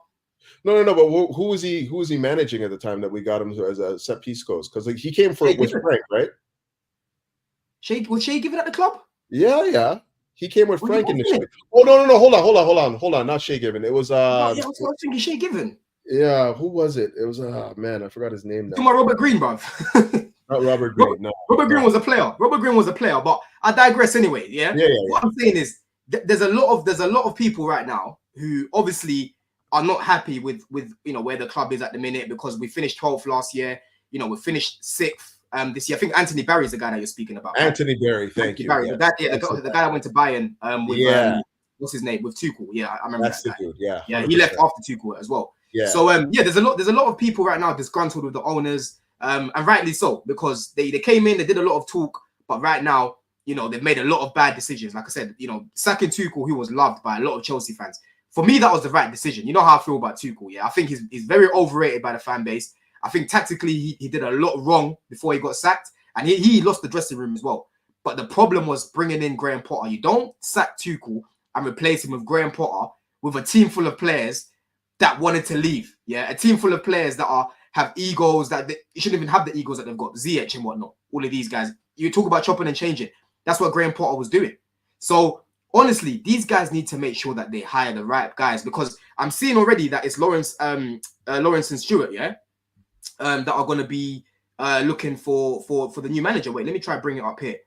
No. But who was he managing at the time that we got him as a set piece coach? Because like he came with Frank, right? Was Shay Given at the club? Yeah. He came with Frank initially. Oh no! Hold on! Not Shay Given. It was I was thinking Shay Given. Yeah, who was it? It was man, I forgot his name now. To my Robert Green, bruv. Not Robert Green. No, Robert Green was a player. But I digress anyway. Yeah. What I'm saying is, there's a lot of people right now who obviously are not happy with you know where the club is at the minute, because we finished 12th last year. You know, we finished 6th this year. I think Anthony Barry is the guy that you're speaking about. Anthony Barry, thank you. Barry, the guy that went to Bayern with what's his name, with Tuchel. Yeah, I remember that's that the dude. Yeah, he left after Tuchel as well. Yeah. So there's a lot of people right now disgruntled with the owners, and rightly so, because they came in, they did a lot of talk, but right now, you know, they've made a lot of bad decisions. Like I said, you know, sacking Tuchel, who was loved by a lot of Chelsea fans. For me, that was the right decision. You know how I feel about Tuchel. Yeah, I think he's very overrated by the fan base. I think tactically he did a lot wrong before he got sacked, and he lost the dressing room as well. But the problem was bringing in Graham Potter. You don't sack Tuchel and replace him with Graham Potter with a team full of players that wanted to leave. Yeah, a team full of players that have egos that they shouldn't even have the egos that they've got. Ziyech and whatnot. All of these guys. You talk about chopping and changing. That's what Graham Potter was doing. So honestly, these guys need to make sure that they hire the right guys, because I'm seeing already that it's Lawrence and Stewart, yeah, that are going to be looking for the new manager. Wait, let me try and bring it up here.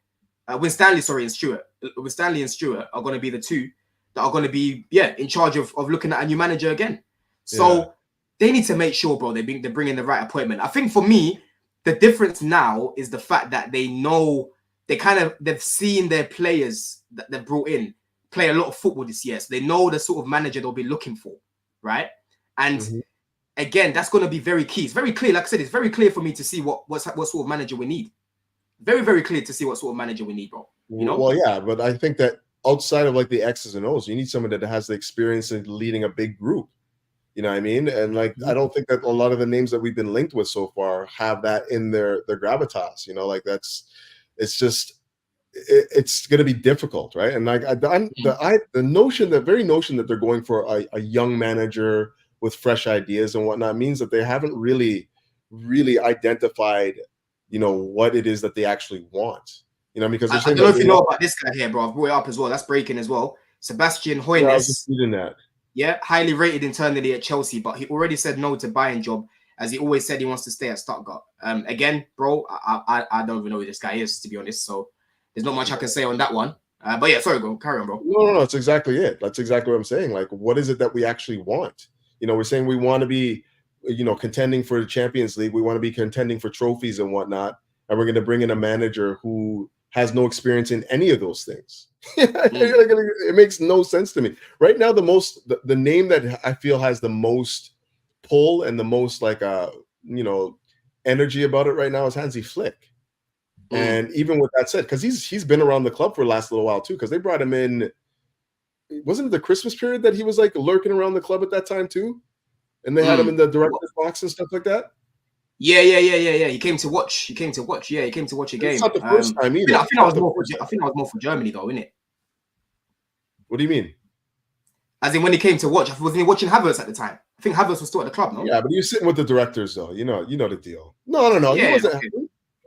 Winstanley and Stewart are going to be the two that are going to be in charge of looking at a new manager again. So they need to make sure, bro, they bring in the right appointment. I think for me, the difference now is the fact that they know they've seen their players that they've brought in play a lot of football this year. So they know the sort of manager they'll be looking for, right? And again, that's going to be very key. It's very clear. Like I said, it's very clear for me to see what sort of manager we need. Very, very clear to see what sort of manager we need, bro. You know? Well, yeah, but I think that outside of like the X's and O's, you need someone that has the experience in leading a big group. You know what I mean? And like, I don't think that a lot of the names that we've been linked with so far have that in their gravitas. You know, like it's going to be difficult, right? And like the notion, the very notion that they're going for a young manager with fresh ideas and whatnot means that they haven't really identified, you know, what it is that they actually want. You know, because I don't know if you know about this guy here, bro. I've brought it up as well. That's breaking as well. Sebastian Hoynes. Yeah, I was just reading that. Yeah, highly rated internally at Chelsea, but he already said no to buying job, as he always said he wants to stay at Stuttgart. Again, bro, I don't even know who this guy is, to be honest. So there's not much I can say on that one. But yeah, sorry, carry on, bro. No, that's exactly it. That's exactly what I'm saying. Like, what is it that we actually want? You know, we're saying we want to be, you know, contending for the Champions League. We want to be contending for trophies and whatnot. And we're going to bring in a manager who has no experience in any of those things. It makes no sense to me. Right now, the name that I feel has the most pull and the most like you know, energy about it right now is Hansi Flick. And even with that said, because he's been around the club for the last little while too, because they brought him in. Wasn't it the Christmas period that he was like lurking around the club at that time too? And they had him in the director's box and stuff like that. Yeah. He came to watch. Yeah, he came to watch a game. It's not the first time either. I think I was more for Germany though, innit? What do you mean? As in when he came to watch, wasn't he watching Havertz at the time? I think Havertz was still at the club, no? Yeah, but he was sitting with the directors though. You know the deal. No. Yeah, he wasn't. okay.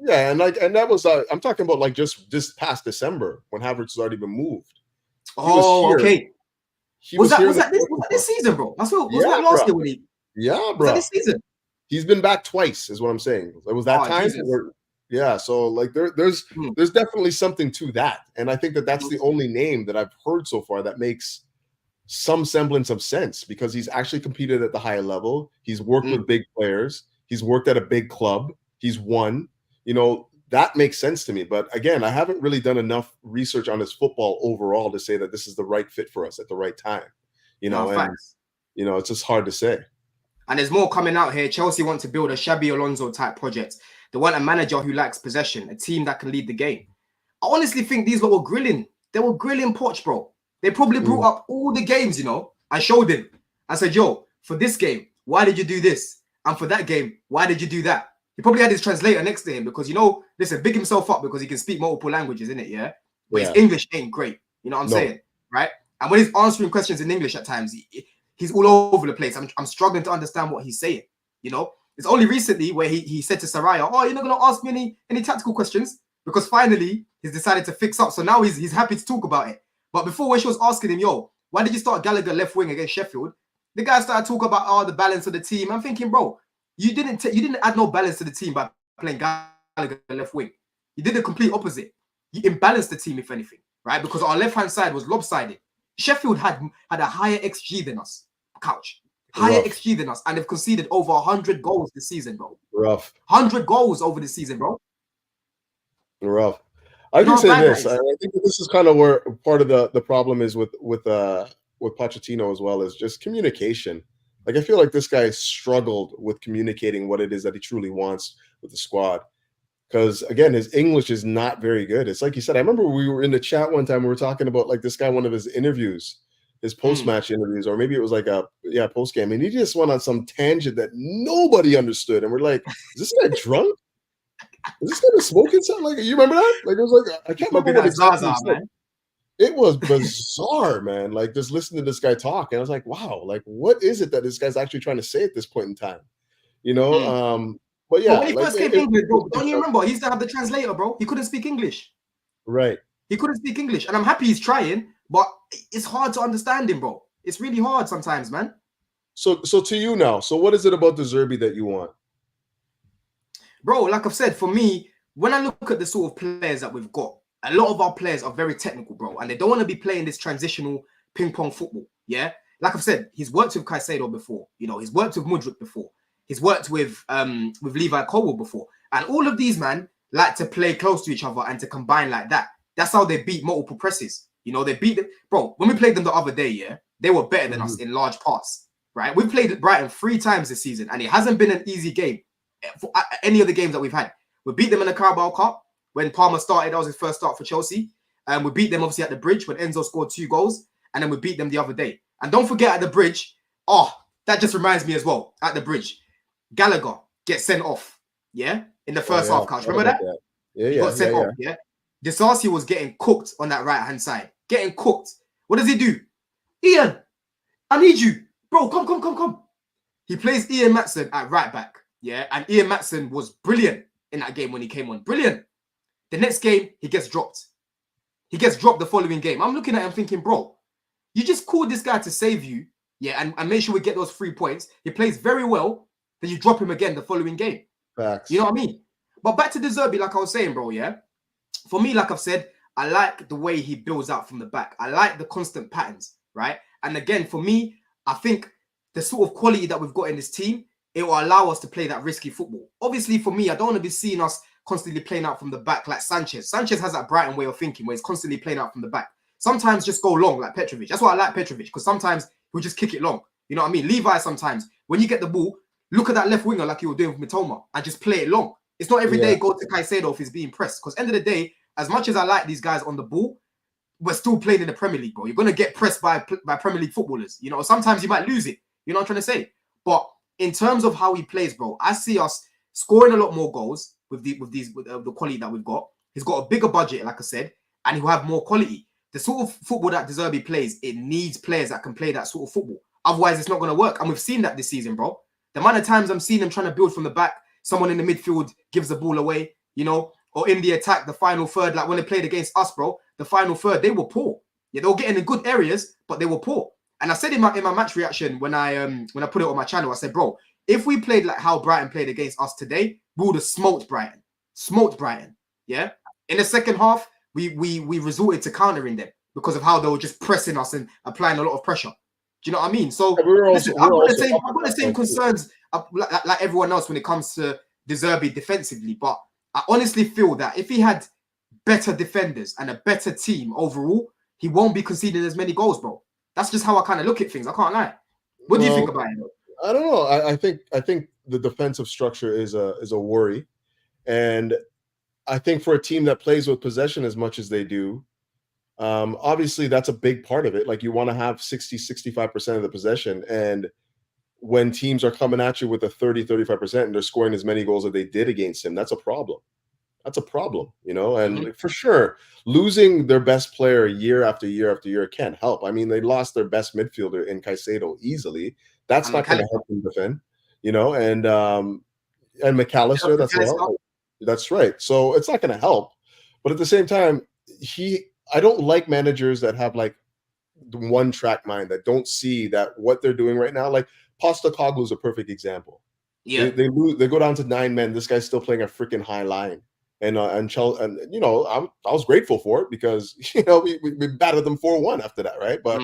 Yeah, and that was I'm talking about like just this past December when Havertz has already been moved. Okay. Was that this season, bro? Was that last year when he? Yeah, bro. This season. He's been back twice, is what I'm saying. It was that time. Yeah, so like there's definitely something to that, and I think that that's the only name that I've heard so far that makes some semblance of sense because he's actually competed at the high level. He's worked with big players. He's worked at a big club. He's won. You know, that makes sense to me. But again, I haven't really done enough research on his football overall to say that this is the right fit for us at the right time. You know, and you know, it's just hard to say. And there's more coming out here. Chelsea want to build a Xabi Alonso type project. They want a manager who likes possession, a team that can lead the game. I honestly think these lot were grilling. They were grilling Poch, bro. They probably brought up all the games, you know. I showed him. I said, yo, for this game, why did you do this? And for that game, why did you do that? He probably had his translator next to him because, you know, listen, big himself up because he can speak multiple languages, innit, yeah? But his English ain't great. You know what I'm saying? Right? And when he's answering questions in English at times, he's all over the place. I'm struggling to understand what he's saying, you know? It's only recently where he said to Saraya, oh, you're not going to ask me any tactical questions? Because finally, he's decided to fix up. So now he's happy to talk about it. But before, when she was asking him, yo, why did you start Gallagher left wing against Sheffield? The guy started talking about the balance of the team. I'm thinking, bro, you didn't add no balance to the team by playing Gallagher left wing. You did the complete opposite. You imbalanced the team, if anything, right? Because our left-hand side was lopsided. Sheffield had a higher XG than us, Couch. Higher XG than us. And they've conceded over 100 goals this season, bro. 100 goals over the season, bro. I can say this. I think that this is kind of where part of the problem is with Pochettino as well, is just communication. Like, I feel like this guy struggled with communicating what it is that he truly wants with the squad. Because, again, his English is not very good. It's like you said, I remember we were in the chat one time, we were talking about, like, this guy, one of his interviews, his post-match interviews, or maybe it was like post-game, and he just went on some tangent that nobody understood. And we're like, is this guy drunk? Is this guy smoking something? Like, you remember that? Like, it was like, I can't remember what exactly he said. It was bizarre, man. Like, just listening to this guy talk, and I was like, wow, like, what is it that this guy's actually trying to say at this point in time? You know? But yeah. But when he first came to England, bro, don't you remember? He used to have the translator, bro. He couldn't speak English. Right. He couldn't speak English. And I'm happy he's trying, but it's hard to understand him, bro. It's really hard sometimes, man. So to you now, so what is it about the Zerbi that you want? Bro, like I've said, for me, when I look at the sort of players that we've got, a lot of our players are very technical, bro, and they don't want to be playing this transitional ping-pong football, yeah? Like I've said, he's worked with Caicedo before, you know, he's worked with Mudryk before, he's worked with Levi Colwill before, and all of these, man, like to play close to each other and to combine like that. That's how they beat multiple presses. You know, they beat them. Bro, when we played them the other day, yeah, they were better than us in large parts. right? We've played Brighton 3 times this season, and it hasn't been an easy game for any of the games that we've had. We beat them in the Carabao Cup when Palmer started. That was his first start for Chelsea. And we beat them obviously at the Bridge when Enzo scored 2 goals. And then we beat them the other day. And don't forget at the Bridge, that just reminds me as well. At the Bridge, Gallagher gets sent off, in the first half couch. Remember that? He got sent off, Disasi was getting cooked on that right-hand side. Getting cooked. What does he do? Ian, I need you. Bro, come. He plays Ian Maatsen at right back, and Ian Maatsen was brilliant in that game when he came on. Brilliant. The next game, he gets dropped. He gets dropped the following game. I'm looking at him thinking, bro, you just called this guy to save you, and make sure we get those 3 points. He plays very well. Then you drop him again the following game. Facts. You know what I mean? But back to the Zerbi, like I was saying, bro, For me, like I've said, I like the way he builds out from the back. I like the constant patterns, right? And again, for me, I think the sort of quality that we've got in this team, it will allow us to play that risky football. Obviously, for me, I don't want to be seeing us constantly playing out from the back like Sanchez. Sanchez has that Brighton way of thinking where he's constantly playing out from the back. Sometimes just go long like Petrovic. That's why I like Petrovic, because sometimes he'll just kick it long. You know what I mean? Levi sometimes, when you get the ball, look at that left winger like you were doing with Mitoma and just play it long. It's not every day go to Caicedo if he's being pressed. Because end of the day, as much as I like these guys on the ball, we're still playing in the Premier League, bro. You're going to get pressed by Premier League footballers. You know, sometimes you might lose it. You know what I'm trying to say? But in terms of how he plays, bro, I see us scoring a lot more goals with the quality that we've got. He's got a bigger budget, like I said, and he'll have more quality. The sort of football that De Zerbi plays, it needs players that can play that sort of football. Otherwise, it's not going to work. And we've seen that this season, bro. The amount of times I'm seeing him trying to build from the back, someone in the midfield gives the ball away, or in the attack, the final third, like when they played against us, bro, the final third, they were poor. Yeah, they were getting in good areas, but they were poor. And I said in my match reaction when I put it on my channel, I said, bro, if we played like how Brighton played against us today, we would have smoked Brighton. Yeah. In the second half, we resorted to countering them because of how they were just pressing us and applying a lot of pressure. Do you know what I mean? So listen, I've got the same concerns like everyone else when it comes to De Zerbi defensively. But I honestly feel that if he had better defenders and a better team overall, he won't be conceding as many goals, bro. That's just how I kind of look at things. I can't lie. What do you think about it, though? I don't know. I think the defensive structure is a worry. And I think for a team that plays with possession as much as they do, obviously that's a big part of it. Like you want to have 60-65% of the possession. And when teams are coming at you with a 30-35% and they're scoring as many goals as they did against him, that's a problem. That's a problem, and for sure, losing their best player year after year after year can't help. I mean, they lost their best midfielder in Caicedo easily. That's not going to help them defend, and McAllister, that's right. So it's not going to help. But at the same time, I don't like managers that have like the one track mind, that don't see that what they're doing right now. Like Postecoglou is a perfect example. Yeah, they go down to 9 men. This guy's still playing a freaking high line. And I was grateful for it because we battered them 4-1 after that, right? But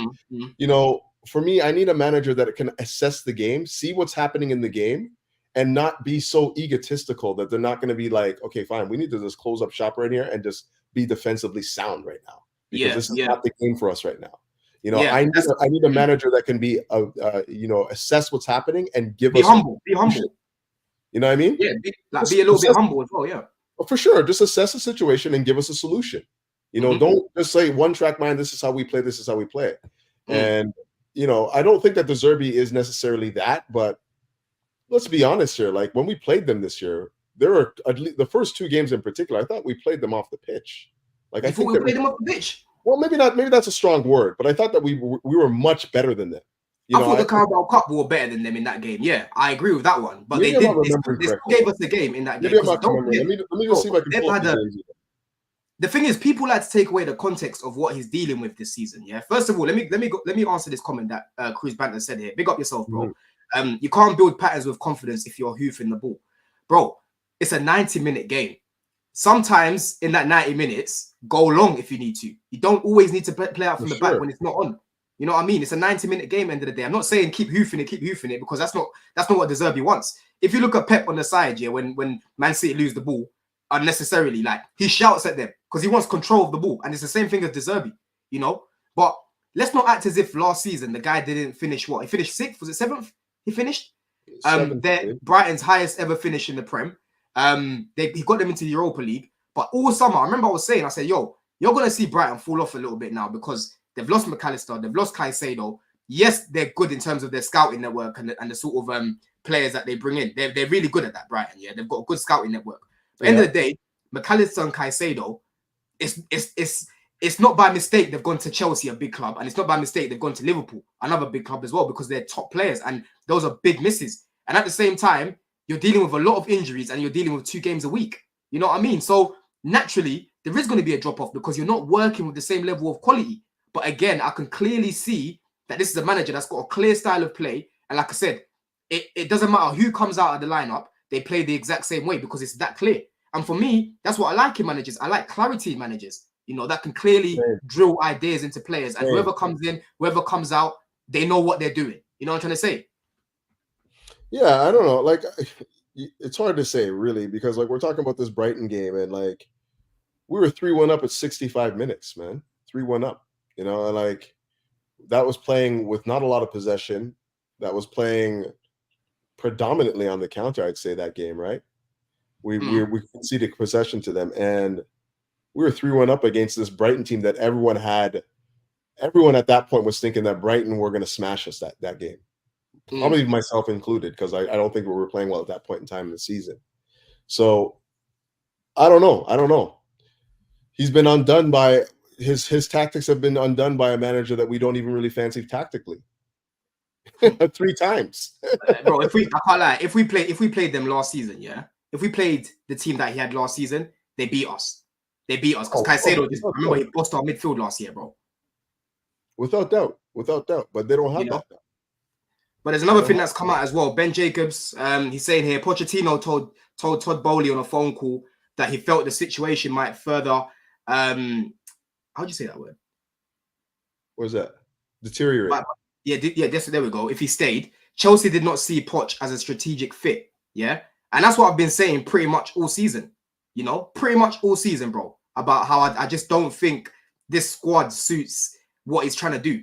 for me, I need a manager that can assess the game, see what's happening in the game, and not be so egotistical that they're not going to be like, okay, fine, we need to just close up shop right here and just be defensively sound right now because this is not the game for us right now. I need a manager that can be assess what's happening and be humble. You know what I mean? Yeah, be a little bit humble as well. Yeah. Well, for sure. Just assess the situation and give us a solution. Don't just say one track mind. This is how we play. This is how we play it. And, I don't think that De Zerbi is necessarily that, but let's be honest here. Like when we played them this year, there were at least the first 2 games in particular, I thought we played them off the pitch. Like I think we played them off the pitch. Well, maybe not. Maybe that's a strong word, but I thought that we were much better than them. I thought the Carabao Cup were better than them in that game. Yeah, I agree with that one. But they still gave us the game in that game. Maybe I'm not remembering. Let me just see if I can pull up the thing is, people like to take away the context of what he's dealing with this season. Yeah. First of all, let me answer this comment that Cruz Banter said here. Big up yourself, bro. You can't build patterns with confidence if you're hoofing the ball, bro. It's a 90-minute game. Sometimes in that 90 minutes, go long if you need to. You don't always need to play out from the back when it's not on. You know what I mean? It's a 90-minute game end of the day. I'm not saying keep hoofing it because that's not what De Zerbi wants. If you look at Pep on the side, when Man City lose the ball unnecessarily, like he shouts at them because he wants control of the ball. And it's the same thing as De Zerbi, But let's not act as if last season the guy didn't finish what? He finished 6th, was it 7th? He finished? Brighton's highest ever finish in the Prem. He got them into the Europa League. But all summer, I remember I said, yo, you're going to see Brighton fall off a little bit now because they've lost McAllister, they've lost Caicedo. Yes, they're good in terms of their scouting network and the sort of players that they bring in. They're really good at that, Brighton. Yeah, they've got a good scouting network. But at the end of the day, McAllister and Caicedo, it's not by mistake they've gone to Chelsea, a big club, and it's not by mistake they've gone to Liverpool, another big club as well, because they're top players, and those are big misses. And at the same time, you're dealing with a lot of injuries, and you're dealing with 2 games a week. You know what I mean? So naturally, there is going to be a drop-off because you're not working with the same level of quality. But again, I can clearly see that this is a manager that's got a clear style of play. And like I said, it doesn't matter who comes out of the lineup, they play the exact same way because it's that clear. And for me, that's what I like in managers. I like clarity in managers, that can clearly drill ideas into players. And whoever comes in, whoever comes out, they know what they're doing. You know what I'm trying to say? Yeah, I don't know. Like, it's hard to say, really, because, like, we're talking about this Brighton game, and, like, we were 3-1 up at 65 minutes, man. 3-1 up, and, like, that was playing with not a lot of possession. That was playing predominantly on the counter, I'd say, that game, right? We conceded possession to them, and we were 3-1 up against this Brighton team that everyone at that point was thinking that Brighton were going to smash us that game. Probably myself included, because I don't think we were playing well at that point in time in the season. So I don't know. He's been undone by his tactics have been undone by a manager that we don't even really fancy tactically. 3 times. Bro, I can't lie. If we played them last season, if we played the team that he had last season, they beat us. They beat us because Caicedo remember he bossed our midfield last year, bro. Without doubt. But they don't have that. But there's another thing that's come out as well. Ben Jacobs, he's saying here, Pochettino told Todd Bowley on a phone call that he felt the situation might further, how'd you say that word? What was that? Deteriorate. There we go. If he stayed, Chelsea did not see Poch as a strategic fit. Yeah. And that's what I've been saying pretty much all season. Pretty much all season, bro. About how I just don't think this squad suits what he's trying to do.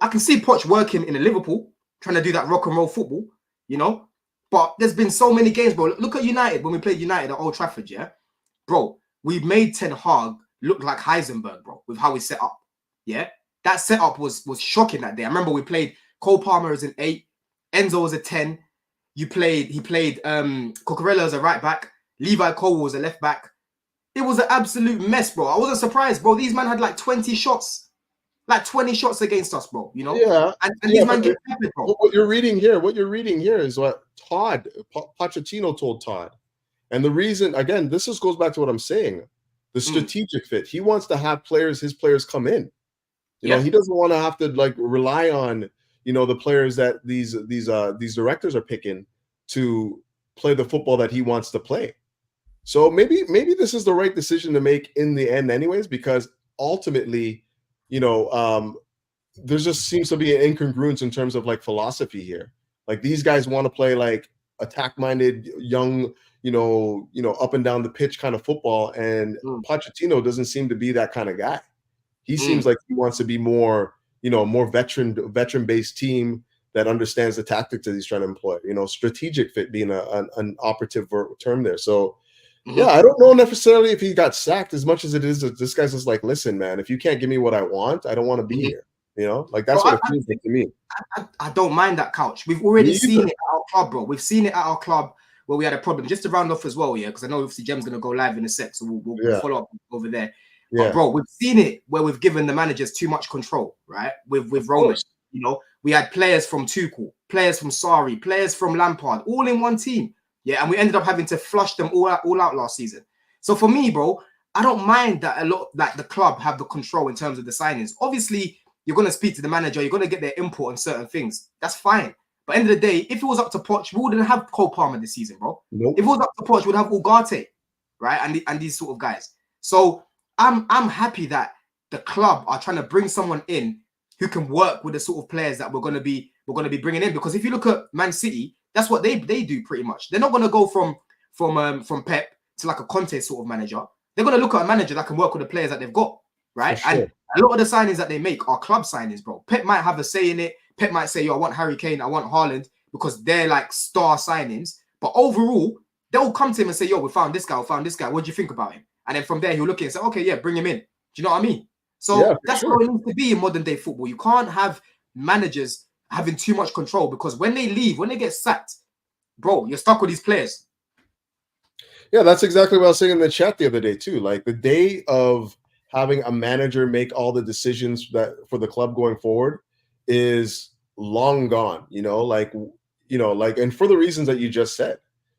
I can see Poch working in a Liverpool, trying to do that rock and roll football, But there's been so many games, bro. Look at United when we played United at Old Trafford, yeah? Bro, we made Ten Hag look like Heisenberg, bro, with how we set up, yeah? That setup was shocking that day. I remember we played Cole Palmer as an 8, Enzo as a 10. He played Cucurella as a right back, Levi Cole was a left back. It was an absolute mess, bro. I wasn't surprised, bro. These men had like 20 shots. Like 20 shots against us, bro. Yeah. And these men get peppered, bro. What you're reading here is what Pochettino told Todd. And the reason, again, this goes back to what I'm saying. The strategic fit. He wants to have his players come in. He doesn't want to have to like rely on, the players that these directors are picking to play the football that he wants to play. So maybe this is the right decision to make in the end anyways, because ultimately, there just seems to be an incongruence in terms of like philosophy here. Like these guys want to play like attack-minded, young, up and down the pitch kind of football, and Pochettino doesn't seem to be that kind of guy. He seems like he wants to be more, more veteran-based team that understands the tactics that he's trying to employ. Strategic fit being an operative term there. So. Yeah, I don't know necessarily if he got sacked as much as it is that this guy's just like, listen, man, if you can't give me what I want, I don't want to be here. Like that's what it feels like to me. I don't mind that, Couch. We've already seen it at our club, bro. We've seen it at our club where we had a problem. Just to round off as well, because I know obviously Jem's going to go live in a sec, so we'll follow up over there. Yeah. But, bro, we've seen it where we've given the managers too much control, right? With Roman, we had players from Tuchel, players from Sarri, players from Lampard, all in one team. Yeah, and we ended up having to flush them all out last season. So for me, bro, I don't mind that a lot, like the club have the control in terms of the signings. Obviously, you're going to speak to the manager. You're going to get their input on certain things. That's fine. But end of the day, if it was up to Poch, we wouldn't have Cole Palmer this season, bro. Nope. If it was up to Poch, we'd have Ugarte, right? And these sort of guys. So I'm happy that the club are trying to bring someone in who can work with the sort of players that we're going to be bringing in. Because if you look at Man City, that's what they do pretty much. They're not going to go from Pep to like a Conte sort of manager. They're going to look at a manager that can work with the players that they've got, right? Sure. A lot of the signings that they make are club signings, bro. Pep might have a say in it. Pep might say, yo, I want Harry Kane, I want Haaland, because they're like star signings. But overall, they'll come to him and say, yo, we found this guy, What do you think about him? And then from there, he'll look at it and say, okay, yeah, bring him in. Do you know what I mean? So that's what it needs to be in modern day football. You can't have managers having too much control, because when they leave, when they get sacked, bro, you're stuck with these players. Yeah, that's exactly what I was saying in the chat the other day too. Like the day of having a manager make all the decisions that for the club going forward is long gone. And for the reasons that you just said,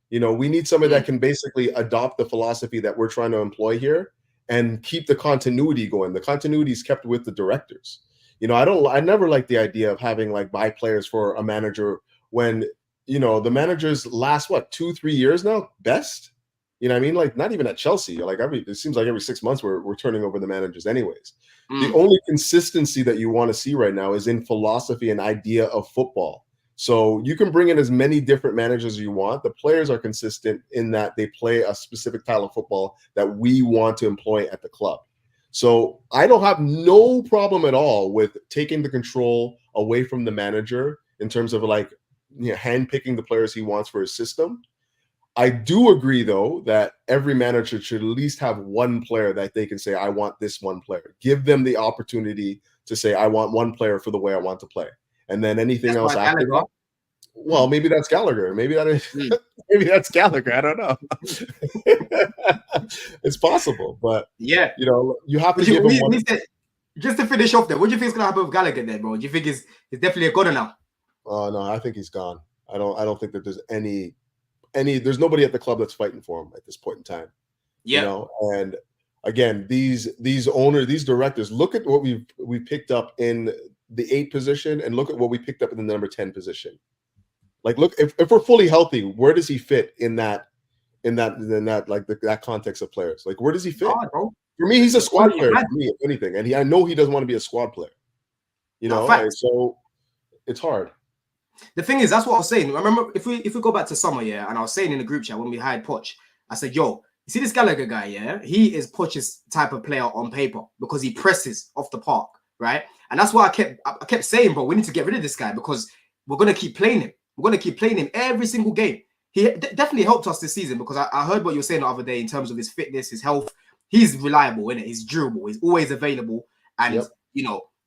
we need somebody that can basically adopt the philosophy that we're trying to employ here and keep the continuity going. The continuity is kept with the directors. I never liked the idea of having like buy players for a manager when, the managers last 2-3 years now, best. You know what I mean? Like not even at Chelsea. Like it seems like every 6 months we're turning over the managers anyways. The only consistency that you want to see right now is in philosophy and idea of football. So you can bring in as many different managers as you want. The players are consistent in that they play a specific style of football that we want to employ at the club. So I don't have no problem at all with taking the control away from the manager in terms of handpicking the players he wants for his system. I do agree, though, that every manager should at least have one player that they can say, I want this one player. Give them the opportunity to say, I want one player for the way I want to play. And then anything else after that, well, maybe that's Gallagher. Maybe that is maybe that's Gallagher. I don't know. It's possible, but yeah, you have to give him one. Just to finish off there, what do you think is gonna happen with Gallagher then, bro? Do you think he's definitely a goner now? Oh no, I think he's gone. I don't think that there's there's nobody at the club that's fighting for him at this point in time. Yeah. And again, these owners, these directors, look at what we picked up in the 8 position and look at what we picked up in the number 10 position. Like, look, if we're fully healthy, where does he fit in that that context of players? Like, where does he fit? Bro. For me, he's a squad player. For me, if anything, and I know he doesn't want to be a squad player. So it's hard. The thing is, that's what I was saying. I remember if we go back to summer, yeah, and I was saying in the group chat when we hired Poch, I said, yo, you see this Gallagher guy, yeah? He is Poch's type of player on paper because he presses off the park, right? And that's why I kept saying, bro, we need to get rid of this guy because we're going to keep playing him. We're going to keep playing him every single game. He definitely helped us this season because I heard what you were saying the other day in terms of his fitness, his health. He's reliable, innit? He's durable. He's always available. And,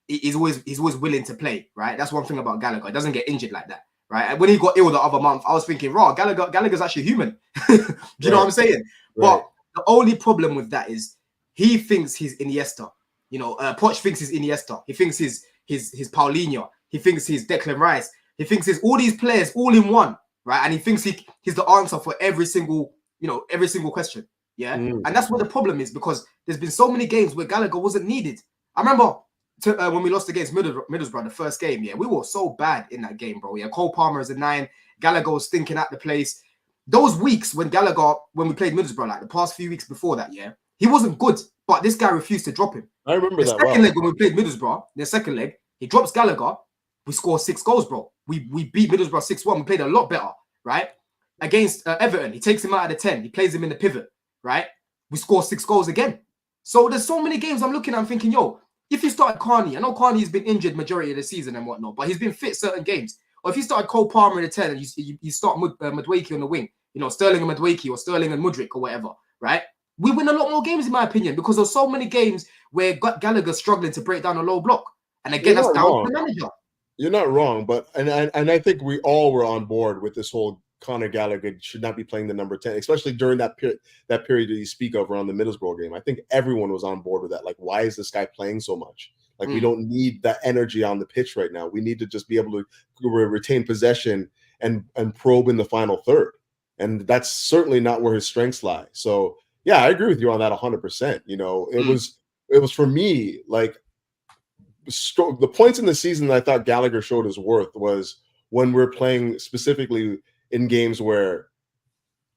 he's always willing to play, right? That's one thing about Gallagher. He doesn't get injured like that, right? And when he got ill the other month, I was thinking, Gallagher's actually human. Do you know what I'm saying? Right. But the only problem with that is he thinks he's Iniesta. Poch thinks he's Iniesta. He thinks he's Paulinho. He thinks he's Declan Rice. He thinks he's all these players all in one, right? And he thinks he's the answer for every single question. Yeah. And that's what the problem is, because there's been so many games where Gallagher wasn't needed. I remember when we lost against Middlesbrough, the first game, yeah, we were so bad in that game, bro. Yeah, Cole Palmer is a 9. Gallagher was stinking at the place. Those weeks when we played Middlesbrough, like the past few weeks before that, yeah, he wasn't good, but this guy refused to drop him. I remember the second leg when we played Middlesbrough, the second leg, he drops Gallagher. We score 6 goals, bro. We beat Middlesbrough 6-1. We played a lot better, right? Against Everton, he takes him out of the 10. He plays him in the pivot, right? We score 6 goals again. So there's so many games I'm looking at, I'm thinking, yo, if you started Carney, I know Carney's been injured majority of the season and whatnot, but he's been fit certain games. Or if you started Cole Palmer in the 10 and you start Madueke on the wing, Sterling and Madueke or Sterling and Mudryk or whatever, right? We win a lot more games, in my opinion, because there's so many games where Gallagher's struggling to break down a low block. And again, that's down to the manager. You're not wrong, but and I think we all were on board with this whole Conor Gallagher should not be playing the number 10, especially during that period that you speak of around the Middlesbrough game. I think everyone was on board with that. Like, why is this guy playing so much? Like, we don't need that energy on the pitch right now. We need to just be able to retain possession and probe in the final third. And that's certainly not where his strengths lie. So, yeah, I agree with you on that 100%. It was for me, like, the points in the season that I thought Gallagher showed his worth was when we're playing specifically in games where,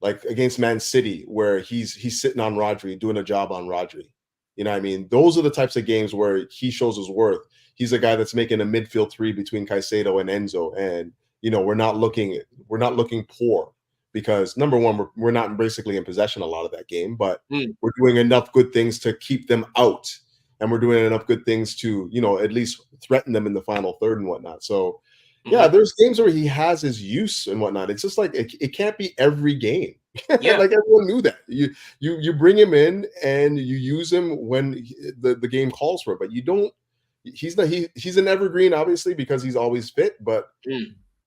like against Man City, where he's sitting on Rodri, doing a job on Rodri. You know what I mean? Those are the types of games where he shows his worth. He's a guy that's making a midfield 3 between Caicedo and Enzo. And, we're not looking poor because, number one, we're not basically in possession a lot of that game, but we're doing enough good things to keep them out. and we're doing enough good things to, you know, at least threaten them in the final third and whatnot. So yeah, there's games where he has his use and whatnot. It's just like it can't be every game. Yeah. Like everyone knew that. You bring him in and you use him when the game calls for it, but you don't. He's an evergreen, obviously, because he's always fit, but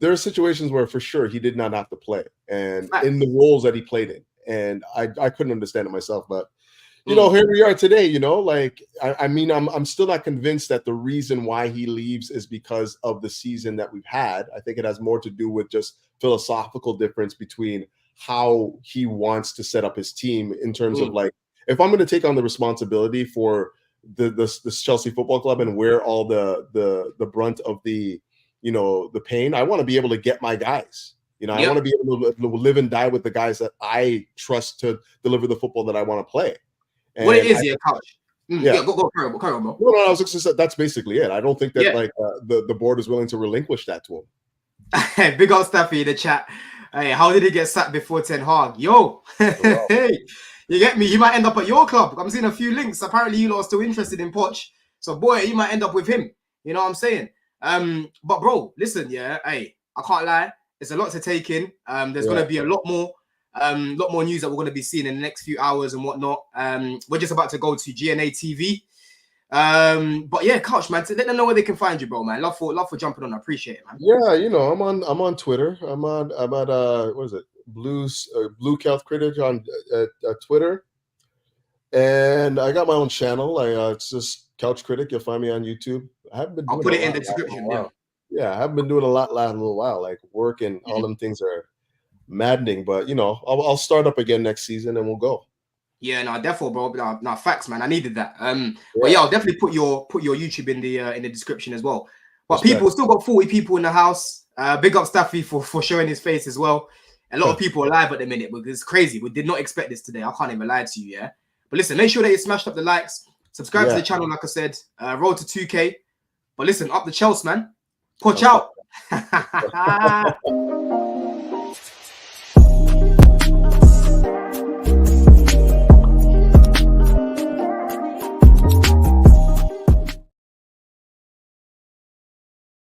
there are situations where for sure he did not have to play, and in the roles that he played in, and I couldn't understand it myself. But you know, here we are today. You know, like I mean, I'm still not convinced that the reason why he leaves is because of the season that we've had. I think it has more to do with just philosophical difference between how he wants to set up his team in terms of like, if I'm going to take on the responsibility for this Chelsea Football Club and wear all the brunt of the, you know, the pain, I want to be able to get my guys. You know, I want to be able to live and die with the guys that I trust to deliver the football that I want to play. And what it is, coach. Yeah, go carry on, bro. No, I was just saying that's basically it. I don't think that like the board is willing to relinquish that to him. Big old Staffy in the chat. Hey, how did he get sacked before Ten Hag? Yo, hey, you get me? He might end up at your club. I'm seeing a few links. Apparently, you lot are still interested in Poch. So, boy, you might end up with him. You know what I'm saying? But bro, listen, hey, I can't lie. It's a lot to take in. There's gonna be a lot more news that we're gonna be seeing in the next few hours and whatnot. We're just about to go to GNA TV. But yeah, Coach, man, let them know where they can find you, bro, man. Love for jumping on. I appreciate it, man. Yeah, you know, I'm on Twitter. I'm at what is it? Blue Kelth Critic on Twitter, and I got my own channel. It's just Couch Critic. You'll find me on YouTube. I haven't been. I'll put it in the description. Yeah, I haven't been doing a lot last little while. Like work and all them things are maddening, but you know, I'll start up again next season and we'll go. Yeah, no, therefore, bro. No, facts, man. I needed that. But yeah, I'll definitely put your YouTube in the description as well. But people still got 40 people in the house. Big up Staffy for showing his face as well. A lot of people are live at the minute, but it's crazy. We did not expect this today. I can't even lie to you, yeah. But listen, make sure that you smashed up the likes, subscribe to the channel, like I said. Roll to 2K. But listen, up the Chelsea, man. Watch out.